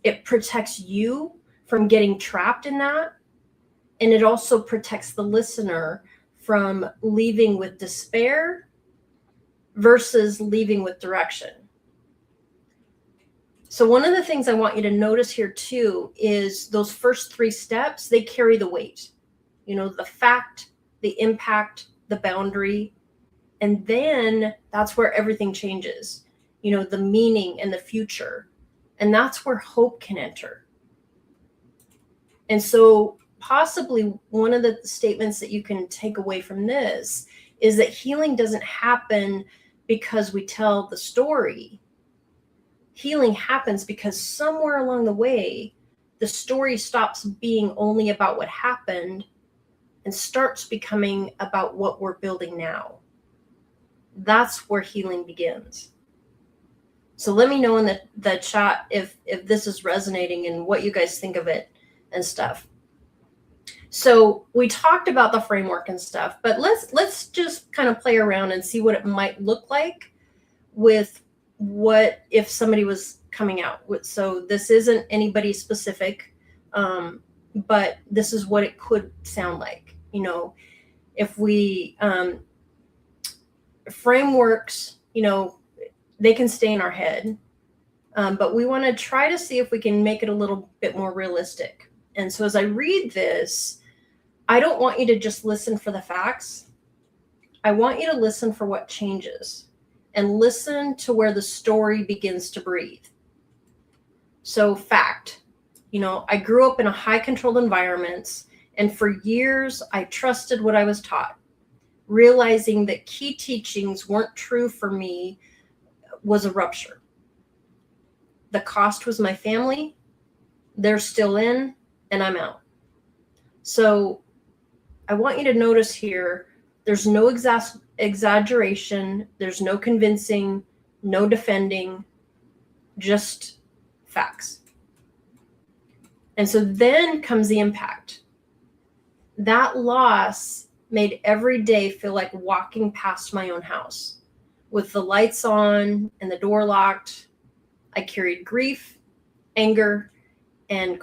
It protects you from getting trapped in that. And it also protects the listener from leaving with despair versus leaving with direction. So one of the things I want you to notice here too is those first 3 steps, they carry the weight. The fact, the impact, the boundary, and then that's where everything changes. The meaning and the future. And that's where hope can enter. And so possibly one of the statements that you can take away from this is that healing doesn't happen because we tell the story. Healing happens because somewhere along the way, the story stops being only about what happened and starts becoming about what we're building now. That's where healing begins. So let me know in the chat if this is resonating and what you guys think of it and stuff. So we talked about the framework and stuff, but let's just kind of play around and see what it might look like with what if somebody was coming out with. So this isn't anybody specific, but this is what it could sound like. If we frameworks, they can stay in our head, but we want to try to see if we can make it a little bit more realistic. And so as I read this, I don't want you to just listen for the facts. I want you to listen for what changes and listen to where the story begins to breathe. So fact, I grew up in a high controlled environment, and for years I trusted what I was taught, realizing that key teachings weren't true for me was a rupture. The cost was my family. They're still in, and I'm out. So I want you to notice here, there's no exaggeration, there's no convincing, no defending, just facts. And so then comes the impact. That loss made every day feel like walking past my own house. With the lights on and the door locked, I carried grief, anger, and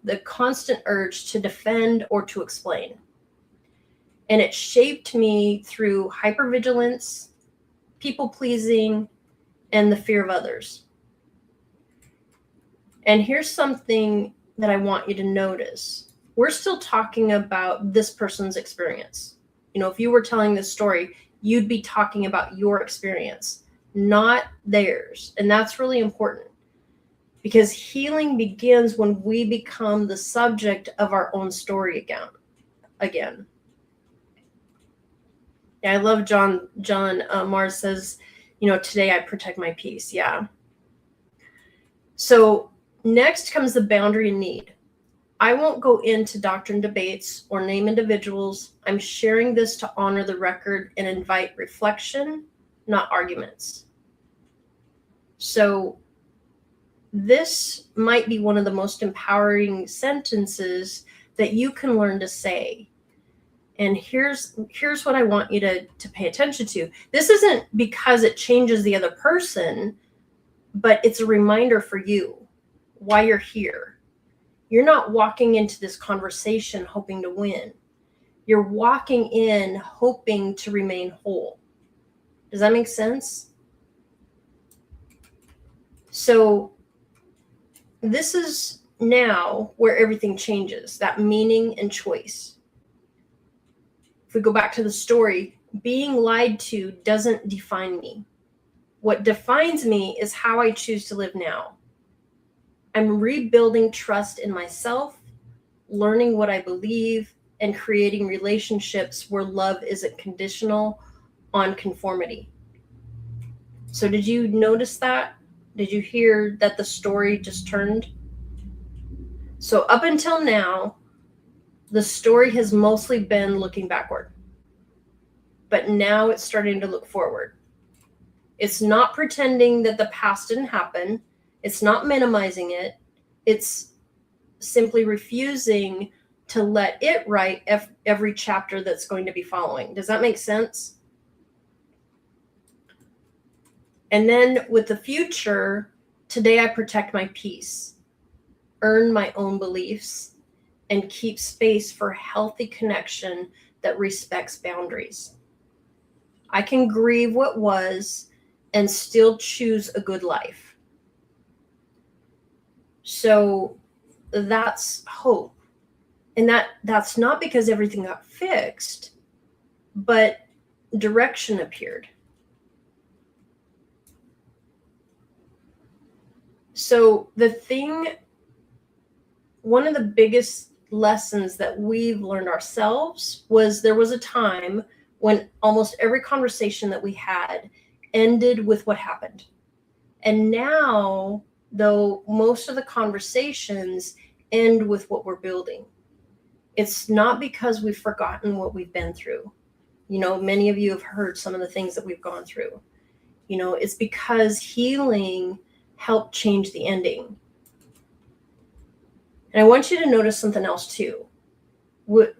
the constant urge to defend or to explain. And it shaped me through hypervigilance, people-pleasing, and the fear of others. And here's something that I want you to notice. We're still talking about this person's experience. If you were telling this story, you'd be talking about your experience, not theirs. And that's really important, because healing begins when we become the subject of our own story again. Yeah, I love John Mars says, today I protect my peace. Yeah. So next comes the boundary and need. I won't go into doctrine debates or name individuals. I'm sharing this to honor the record and invite reflection, not arguments. So this might be one of the most empowering sentences that you can learn to say. And here's what I want you to pay attention to. This isn't because it changes the other person, but it's a reminder for you why you're here. You're not walking into this conversation hoping to win. You're walking in hoping to remain whole. Does that make sense? So this is now where everything changes, that meaning and choice. If we go back to the story, being lied to doesn't define me. What defines me is how I choose to live now. I'm rebuilding trust in myself, learning what I believe, and creating relationships where love isn't conditional on conformity. So did you notice that? Did you hear that the story just turned? So up until now, the story has mostly been looking backward. But now it's starting to look forward. It's not pretending that the past didn't happen. It's not minimizing it. It's simply refusing to let it write every chapter that's going to be following. Does that make sense? And then with the future, today I protect my peace, earn my own beliefs, and keep space for healthy connection that respects boundaries. I can grieve what was and still choose a good life. So that's hope. And that's not because everything got fixed, but direction appeared. So one of the biggest lessons that we've learned ourselves was there was a time when almost every conversation that we had ended with what happened. And now, though, most of the conversations end with what we're building. It's not because we've forgotten what we've been through. You know, many of you have heard some of the things that we've gone through. You know, it's because healing helped change the ending. And I want you to notice something else too.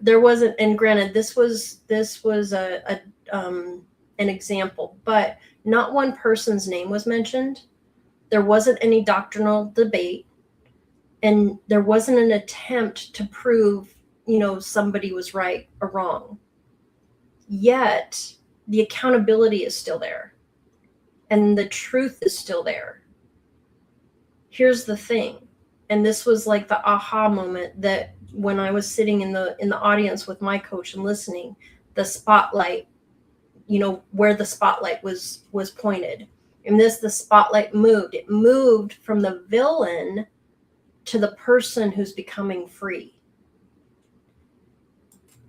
There wasn't, and granted, this was an example, but not one person's name was mentioned. There wasn't any doctrinal debate, and there wasn't an attempt to prove, you know, somebody was right or wrong. Yet the accountability is still there, and the truth is still there. Here's the thing, and this was like the aha moment that when I was sitting in the audience with my coach and listening, the spotlight, you know, where the spotlight was pointed. And the spotlight moved. It moved from the villain to the person who's becoming free.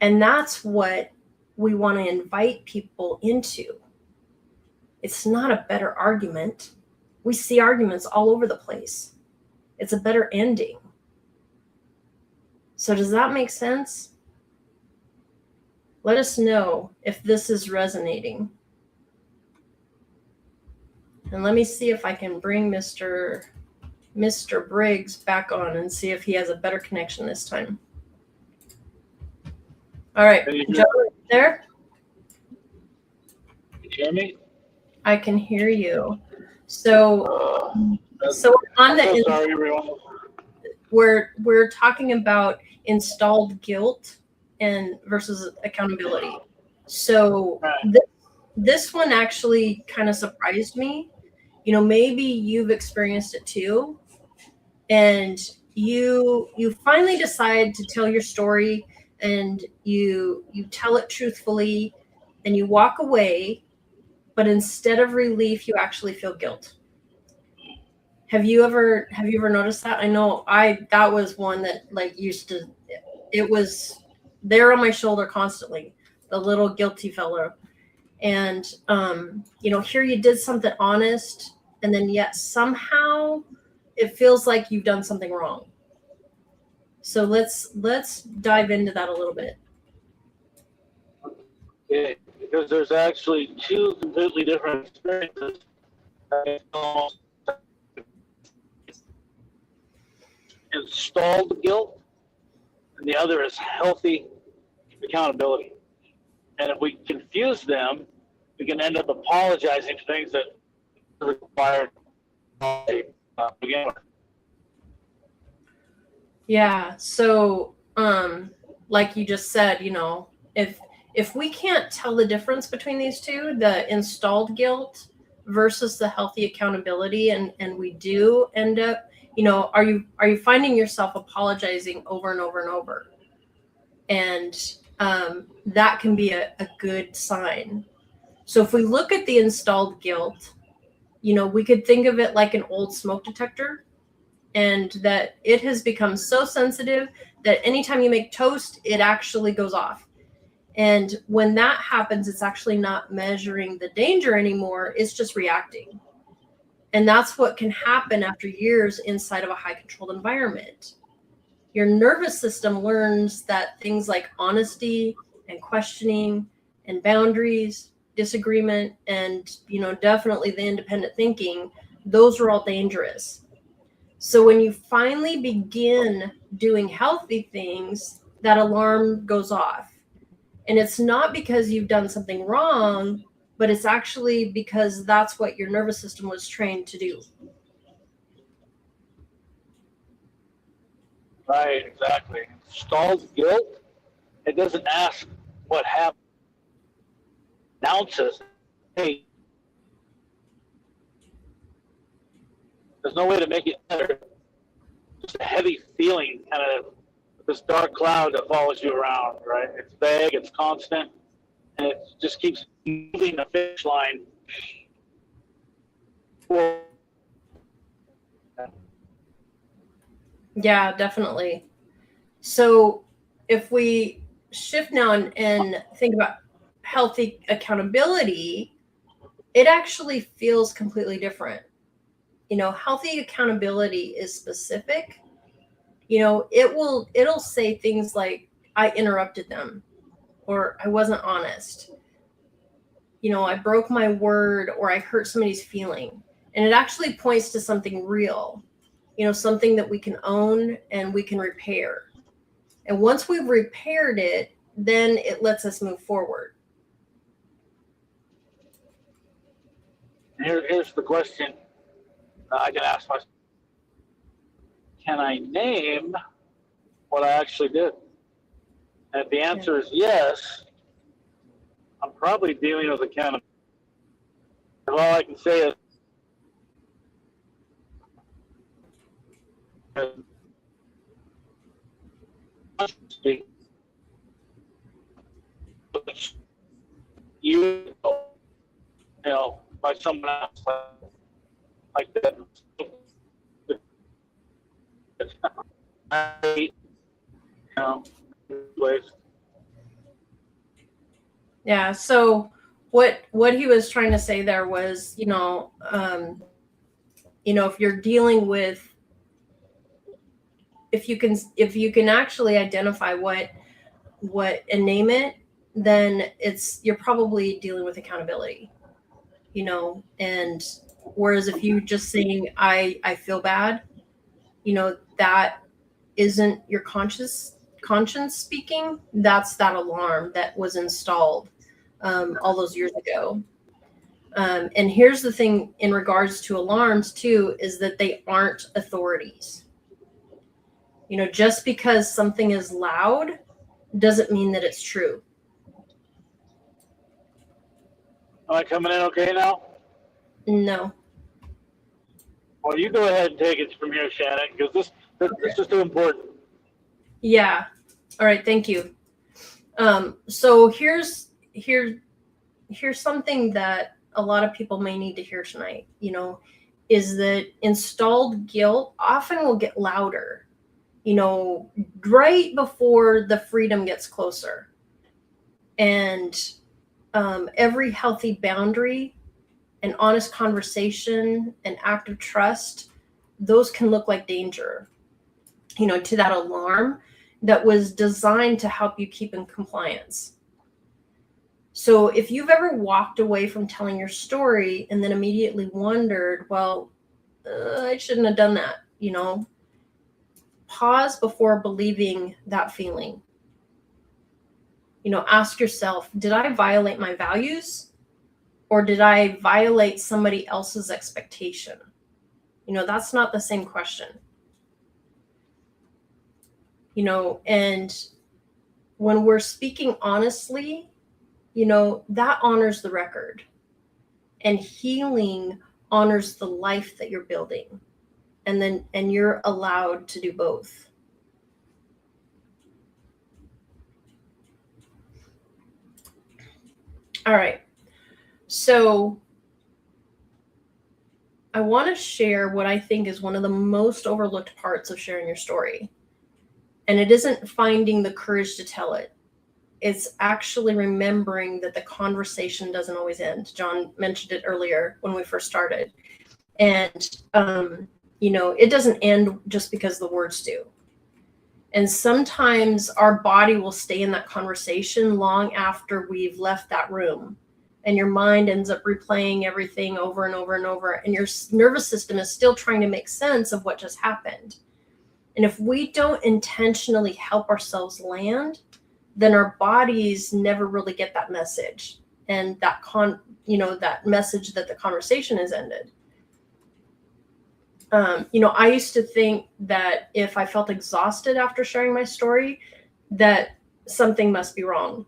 And that's what we want to invite people into. It's not a better argument. We see arguments all over the place. It's a better ending. So does that make sense? Let us know if this is resonating. And let me see if I can bring Mr. Briggs back on and see if he has a better connection this time. All right, Joe, there? Can you hear me? I can hear you. So on the sorry, everyone. We're talking about installed guilt and versus accountability. So this one actually kind of surprised me. You know, maybe you've experienced it too, and you finally decide to tell your story, and you tell it truthfully, and you walk away, but instead of relief, you actually feel guilt. Have you ever noticed that? I know that was one that it was there on my shoulder constantly, the little guilty fellow. And you know, here you did something honest, and then yet somehow it feels like you've done something wrong. So let's dive into that a little bit. Okay, because there's actually two completely different experiences. installed guilt, and the other is healthy accountability. And if we confuse them, we can end up apologizing for things that are required to begin with. Yeah. So, like you just said, if we can't tell the difference between these two, the installed guilt versus the healthy accountability, and we do end up, are you finding yourself apologizing over and over and over? And that can be a good sign. So if we look at the installed guilt, we could think of it like an old smoke detector, and that it has become so sensitive that anytime you make toast, it actually goes off. And when that happens, it's actually not measuring the danger anymore. It's just reacting. And that's what can happen after years inside of a high controlled environment. Your nervous system learns that things like honesty and questioning and boundaries, disagreement, and, definitely the independent thinking, those are all dangerous. So when you finally begin doing healthy things, that alarm goes off. And it's not because you've done something wrong, but it's actually because that's what your nervous system was trained to do. Right, exactly. Installed guilt, it doesn't ask what happened. It announces, hey, there's no way to make it better. Just a heavy feeling, kind of this dark cloud that follows you around, right? It's vague, it's constant, and it just keeps moving the finish line. Yeah, definitely. So if we shift now and think about healthy accountability, it actually feels completely different. Healthy accountability is specific. It'll say things like, I interrupted them, or I wasn't honest. I broke my word, or I hurt somebody's feeling. And it actually points to something real, something that we can own and we can repair. And once we've repaired it, then it lets us move forward. Here's the question I can ask myself. Can I name what I actually did? And if the answer is yes, I'm probably dealing with accountability. All I can say is you know, by someone else like that. Place. Yeah. So what he was trying to say there was, if you're dealing with, if you can actually identify what and name it, then you're probably dealing with accountability, and whereas if you just saying, I feel bad, that isn't your conscience speaking. That's that alarm that was installed all those years ago. And here's the thing in regards to alarms too, is that they aren't authorities. Just because something is loud doesn't mean that it's true. Am I coming in okay now? No. Well, you go ahead and take it from here, Shannon, because this is too important. Yeah. All right. Thank you. So here's something that a lot of people may need to hear tonight, is that installed guilt often will get louder, right before the freedom gets closer. And every healthy boundary, an honest conversation, an act of trust, those can look like danger, to that alarm that was designed to help you keep in compliance. So if you've ever walked away from telling your story and then immediately wondered, well, I shouldn't have done that, pause before believing that feeling. Ask yourself, did I violate my values, or did I violate somebody else's expectation? That's not the same question. And when we're speaking honestly, that honors the record, and healing honors the life that you're building. And you're allowed to do both. All right. So I want to share what I think is one of the most overlooked parts of sharing your story. And it isn't finding the courage to tell it. It's actually remembering that the conversation doesn't always end. John mentioned it earlier when we first started. And, it doesn't end just because the words do. And sometimes our body will stay in that conversation long after we've left that room. And your mind ends up replaying everything over and over and over. And your nervous system is still trying to make sense of what just happened. And if we don't intentionally help ourselves land, then our bodies never really get that message. And that that message that the conversation has ended. I used to think that if I felt exhausted after sharing my story, that something must be wrong.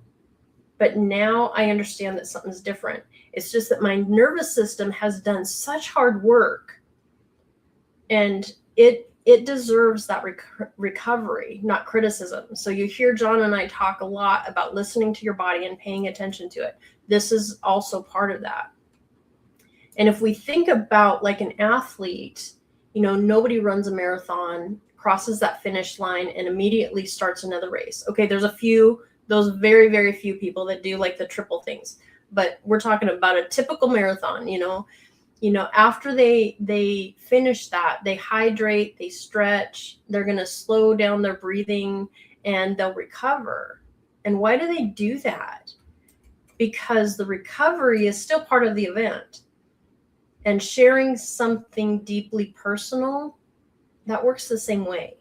But now I understand that something's different. It's just that my nervous system has done such hard work, and it deserves that recovery, not criticism. So you hear John and I talk a lot about listening to your body and paying attention to it. This is also part of that. And if we think about like an athlete, nobody runs a marathon, crosses that finish line, and immediately starts another race. Okay, there's those very, very few people that do like the triple things. But we're talking about a typical marathon, after they finish that, they hydrate, they stretch, they're going to slow down their breathing, and they'll recover. And why do they do that? Because the recovery is still part of the event. And sharing something deeply personal, that works the same way.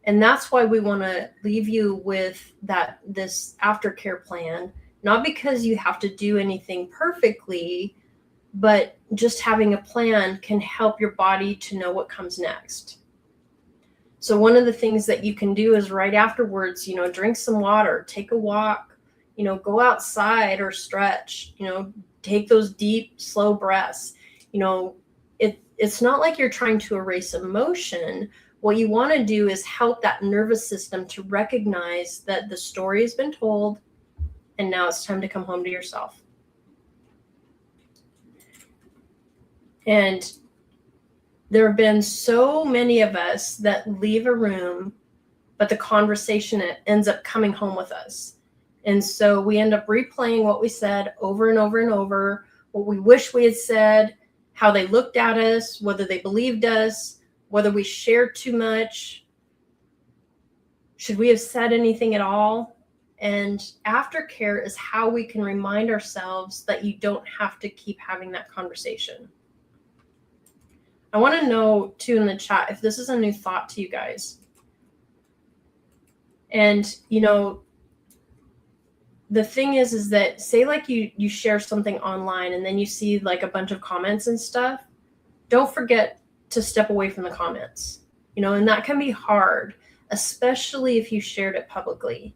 And that's why we want to leave you with this aftercare plan, not because you have to do anything perfectly, but just having a plan can help your body to know what comes next. So one of the things that you can do is right afterwards, drink some water, take a walk, go outside or stretch, take those deep, slow breaths. It's not like you're trying to erase emotion. What you want to do is help that nervous system to recognize that the story has been told, and now it's time to come home to yourself. And there have been so many of us that leave a room, but the conversation ends up coming home with us. And so we end up replaying what we said over and over and over, what we wish we had said, how they looked at us, whether they believed us, whether we shared too much. Should we have said anything at all? And aftercare is how we can remind ourselves that you don't have to keep having that conversation. I want to know, too, in the chat, if this is a new thought to you guys. And, the thing is that say like you share something online and then you see like a bunch of comments and stuff, don't forget to step away from the comments, and that can be hard, especially if you shared it publicly.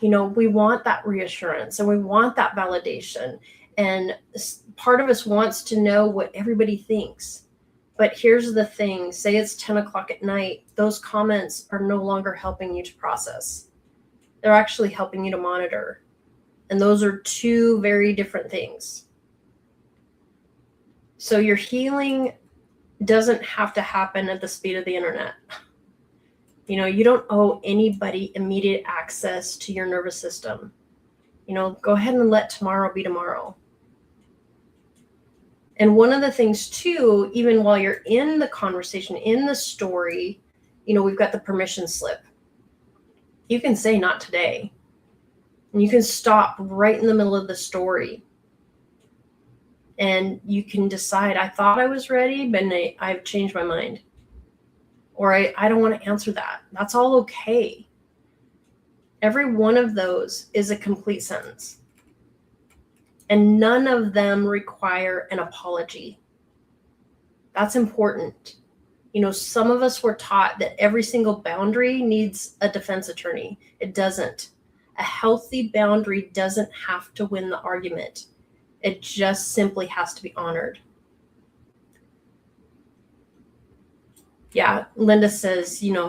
We want that reassurance and we want that validation. And part of us wants to know what everybody thinks. But here's the thing, say it's 10 o'clock at night, those comments are no longer helping you to process. They're actually helping you to monitor. And those are two very different things. So your healing doesn't have to happen at the speed of the internet. You don't owe anybody immediate access to your nervous system. Go ahead and let tomorrow be tomorrow. And one of the things too, even while you're in the conversation, in the story, we've got the permission slip. You can say not today. And you can stop right in the middle of the story. And you can decide, I thought I was ready, but I've changed my mind. or I don't want to answer that. That's all okay. Every one of those is a complete sentence. And none of them require an apology. That's important. You know, some of us were taught that every single boundary needs a defense attorney. It doesn't. A healthy boundary doesn't have to win the argument. It just simply has to be honored. Yeah, Linda says, you know,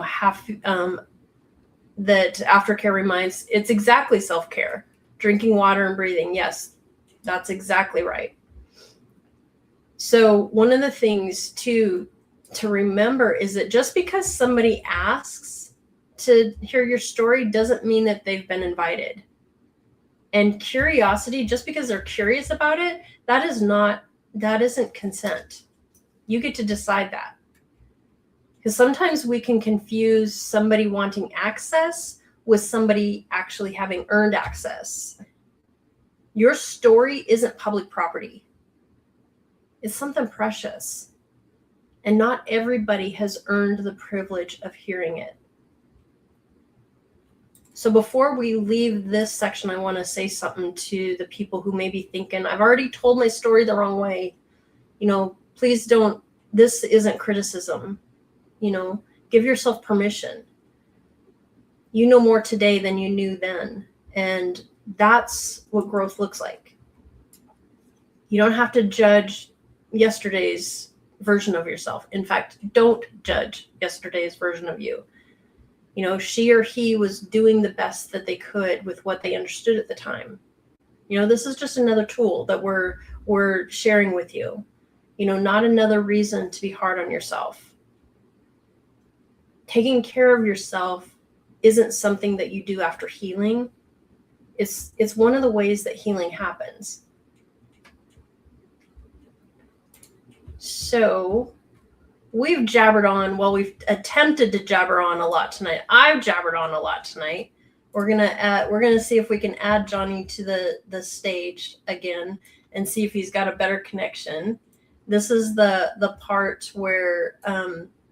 that aftercare reminds, it's exactly self-care. Drinking water and breathing. Yes, that's exactly right. So one of the things to remember is that just because somebody asks to hear your story doesn't mean that they've been invited. And curiosity, just because they're curious about it, that isn't consent. You get to decide that. Because sometimes we can confuse somebody wanting access with somebody actually having earned access. Your story isn't public property. It's something precious. And not everybody has earned the privilege of hearing it. So before we leave this section, I want to say something to the people who may be thinking, I've already told my story the wrong way. You know, please don't, this isn't criticism. You know, give yourself permission. You know more today than you knew then. And that's what growth looks like. You don't have to judge yesterday's version of yourself. In fact, don't judge yesterday's version of you. You know, she or he was doing the best that they could with what they understood at the time. You know, this is just another tool that we're sharing with you. You know, not another reason to be hard on yourself. Taking care of yourself isn't something that you do after healing. It's one of the ways that healing happens. So we've jabbered on, well, we've attempted to jabber on a lot tonight. I've jabbered on a lot tonight. We're gonna see if we can add Johnny to the stage again and see if he's got a better connection. This is the part where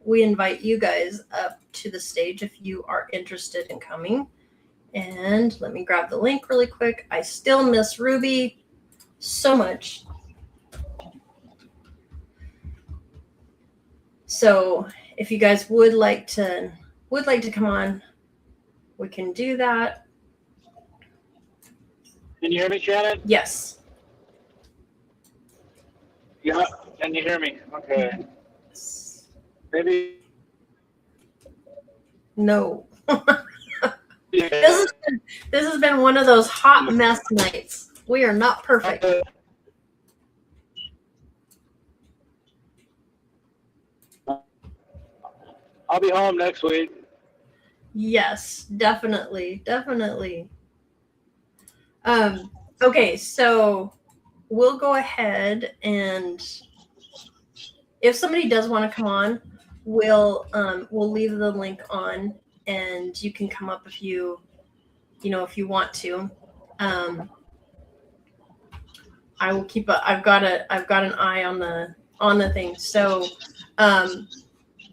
we invite you guys up to the stage if you are interested in coming. And let me grab the link really quick. I still miss Ruby so much. So if you guys would like to come on, we can do that. Can you hear me, Shannon? Yes. Yeah. Can you hear me? Okay. Maybe. No. Yeah. This has been one of those hot mess nights. We are not perfect. I'll be home next week. Yes, definitely. Okay, so we'll go ahead, and if somebody does want to come on, we'll leave the link on, and you can come up if you want to. I will keep I've got an eye on the thing. So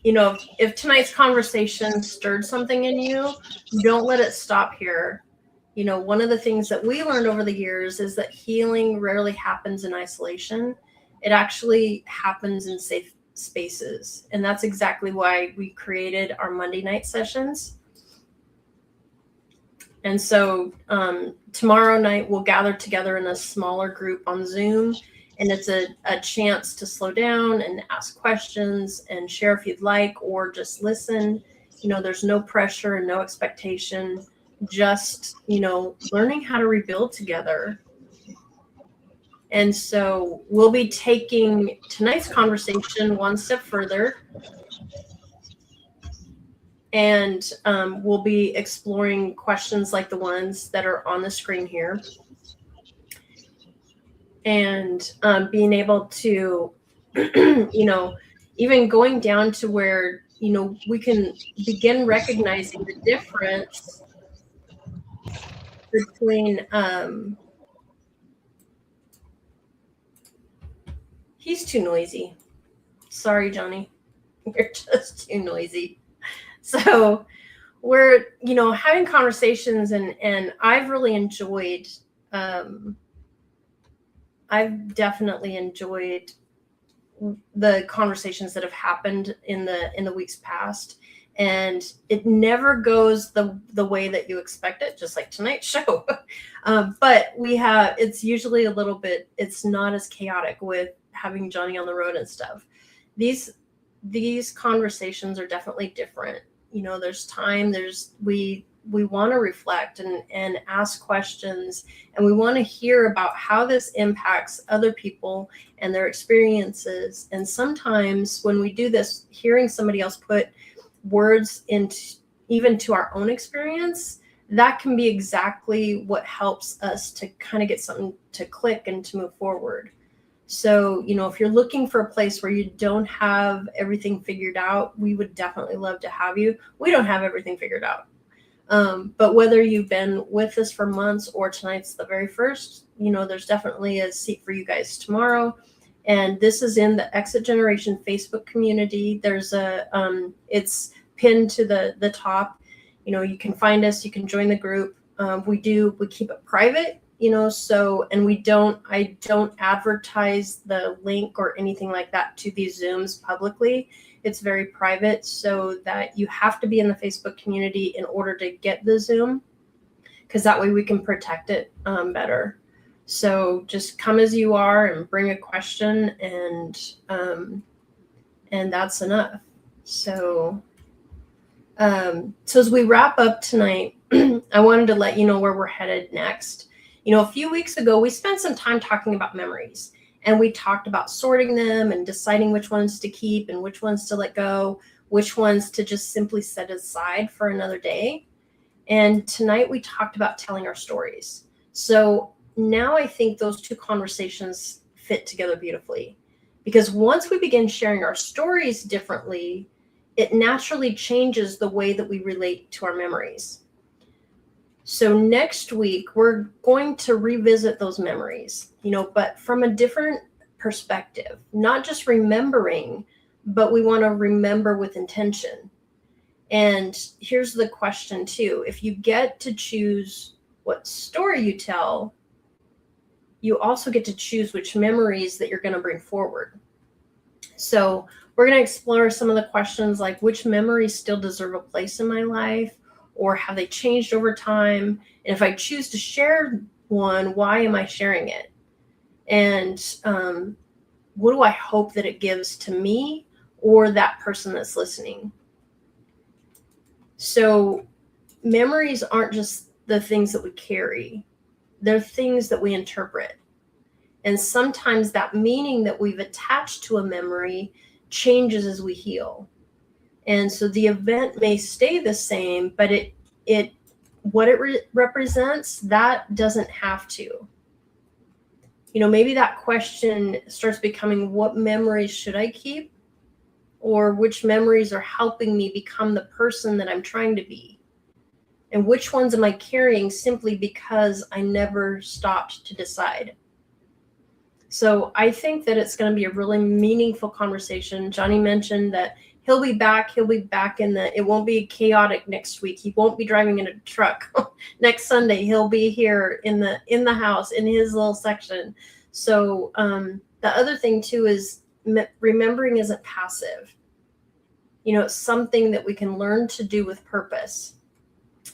if tonight's conversation stirred something in you, don't let it stop here. You know, one of the things that we learned over the years is that healing rarely happens in isolation. It actually happens in safe spaces. And that's exactly why we created our Monday night sessions. And so tomorrow night we'll gather together in a smaller group on Zoom. And it's a chance to slow down and ask questions and share if you'd like, or just listen. You know, there's no pressure and no expectation, just, learning how to rebuild together. And so we'll be taking tonight's conversation one step further. And we'll be exploring questions like the ones that are on the screen here. And being able to, even going down to where, we can begin recognizing the difference between, he's too noisy. Sorry, Johnny. You're just too noisy. So we're, having conversations, and I've really enjoyed, I've definitely enjoyed the conversations that have happened in the weeks past, and it never goes the way that you expect it, just like tonight's show. But it's usually a little bit, it's not as chaotic with having Johnny on the road and stuff. These conversations are definitely different. There's time, we want to reflect and ask questions, and we want to hear about how this impacts other people and their experiences. And sometimes when we do this, hearing somebody else put words into even to our own experience, that can be exactly what helps us to kind of get something to click and to move forward. So, if you're looking for a place where you don't have everything figured out, we would definitely love to have you. We don't have everything figured out. But whether you've been with us for months or tonight's the very first, there's definitely a seat for you guys tomorrow. And this is in the Exit Generation Facebook community. There's it's pinned to the top. You can find us, you can join the group. We keep it private, so, and I don't advertise the link or anything like that to these Zooms publicly. It's very private, so that you have to be in the Facebook community in order to get the Zoom, because that way we can protect it better. So just come as you are and bring a question, and that's enough. So as we wrap up tonight, I wanted to let you know where we're headed next. A few weeks ago, we spent some time talking about memories, and we talked about sorting them and deciding which ones to keep and which ones to let go, which ones to just simply set aside for another day. And tonight we talked about telling our stories. So now I think those two conversations fit together beautifully, because once we begin sharing our stories differently, it naturally changes the way that we relate to our memories. So next week, we're going to revisit those memories, but from a different perspective, not just remembering, but we want to remember with intention. And here's the question too. If you get to choose what story you tell, you also get to choose which memories that you're going to bring forward. So we're going to explore some of the questions like, which memories still deserve a place in my life? Or have they changed over time? And if I choose to share one, why am I sharing it? And what do I hope that it gives to me or that person that's listening? So memories aren't just the things that we carry. They're things that we interpret. And sometimes that meaning that we've attached to a memory changes as we heal. And so the event may stay the same, but what it represents, that doesn't have to. Maybe that question starts becoming, what memories should I keep? Or which memories are helping me become the person that I'm trying to be? And which ones am I carrying simply because I never stopped to decide? So I think that it's going to be a really meaningful conversation. Johnny mentioned that he'll be back it won't be chaotic next week. He won't be driving in a truck next Sunday. He'll be here in the house in his little section. So the other thing too is remembering isn't passive. It's something that we can learn to do with purpose.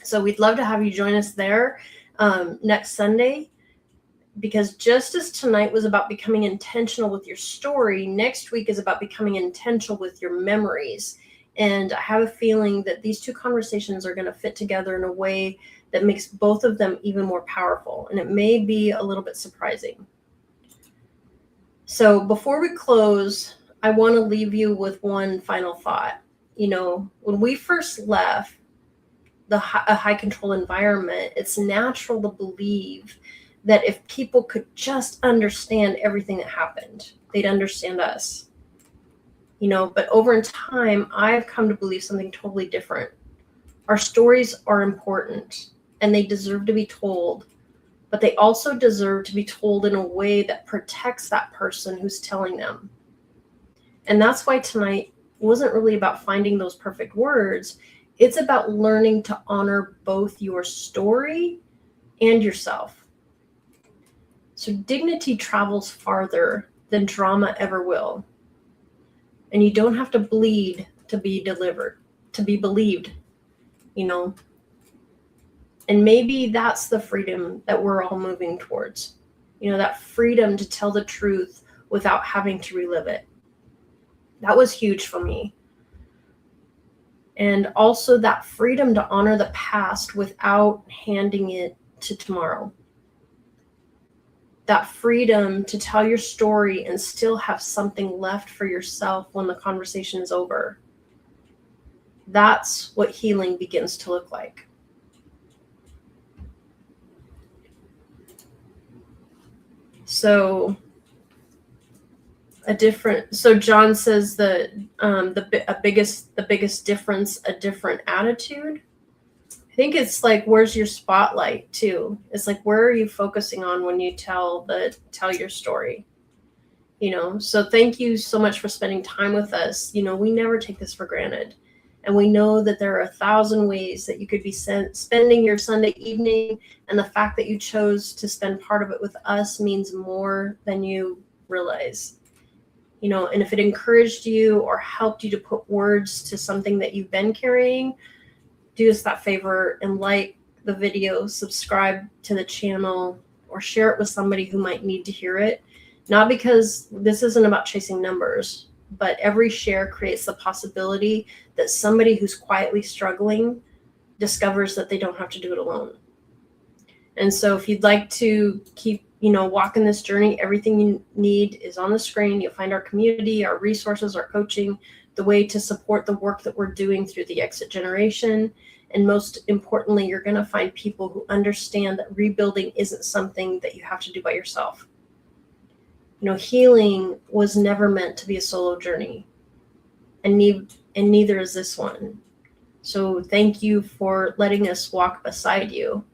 So we'd love to have you join us there next Sunday. Because just as tonight was about becoming intentional with your story, next week is about becoming intentional with your memories. And I have a feeling that these two conversations are going to fit together in a way that makes both of them even more powerful. And it may be a little bit surprising. So before we close, I want to leave you with one final thought. When we first left a high control environment, it's natural to believe that if people could just understand everything that happened, they'd understand us. But over in time, I've come to believe something totally different. Our stories are important and they deserve to be told, but they also deserve to be told in a way that protects that person who's telling them. And that's why tonight wasn't really about finding those perfect words. It's about learning to honor both your story and yourself. So dignity travels farther than drama ever will. And you don't have to bleed to be delivered, to be believed, you know. And maybe that's the freedom that we're all moving towards. You know, that freedom to tell the truth without having to relive it. That was huge for me. And also that freedom to honor the past without handing it to tomorrow. That freedom to tell your story and still have something left for yourself when the conversation is over. That's what healing begins to look like. So John says that the biggest difference, a different attitude. I think it's like, where's your spotlight too? It's like, where are you focusing on when you tell your story? You know, so thank you so much for spending time with us. You know, we never take this for granted. And we know that there are 1,000 ways that you could be spending your Sunday evening. And the fact that you chose to spend part of it with us means more than you realize. You know, and if it encouraged you or helped you to put words to something that you've been carrying, do us that favor and like the video, subscribe to the channel, or share it with somebody who might need to hear it. Not because this isn't about chasing numbers, but every share creates the possibility that somebody who's quietly struggling discovers that they don't have to do it alone. And so if you'd like to keep, you know, walking this journey, everything you need is on the screen. You'll find our community, our resources, our coaching, the way to support the work that we're doing through the Exit Generation. And most importantly, you're going to find people who understand that rebuilding isn't something that you have to do by yourself. You know, healing was never meant to be a solo journey, and neither is this one. So thank you for letting us walk beside you.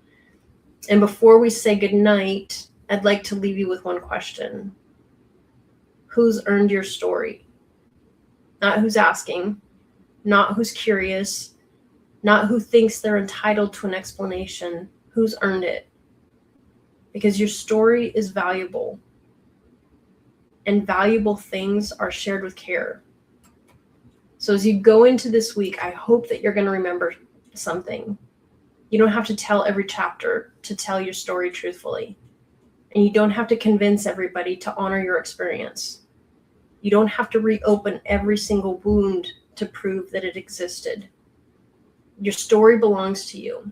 And before we say goodnight, I'd like to leave you with one question. Who's earned your story? Not who's asking, not who's curious, not who thinks they're entitled to an explanation. Who's earned it? Because your story is valuable. And valuable things are shared with care. So as you go into this week, I hope that you're going to remember something. You don't have to tell every chapter to tell your story truthfully. And you don't have to convince everybody to honor your experience. You don't have to reopen every single wound to prove that it existed. Your story belongs to you.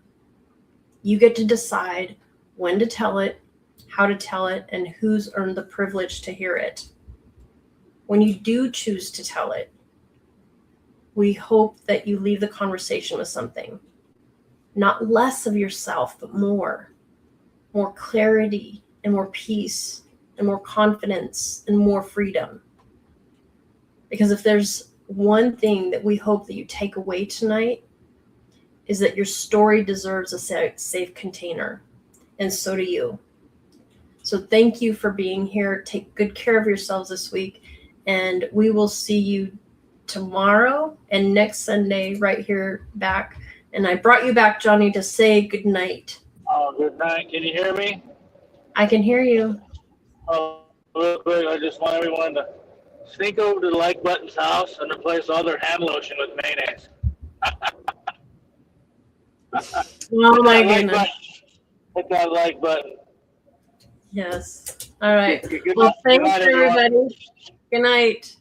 You get to decide when to tell it, how to tell it, and who's earned the privilege to hear it. When you do choose to tell it, we hope that you leave the conversation with something. Not less of yourself, but more clarity and more peace and more confidence and more freedom. Because if there's one thing that we hope that you take away tonight, is that your story deserves a safe container, and so do you. So thank you for being here. Take good care of yourselves this week, and we will see you tomorrow and next Sunday right here back. And I brought you back, Johnny, to say good night. Oh, good night. Can you hear me? I can hear you. Oh, real quick, I just want everyone to sneak over to the Like Button's house and replace all their hand lotion with mayonnaise. Oh my goodness. Hit that like button. Yes. All right. Good Well, night, thanks, everyone. everybody. Good night.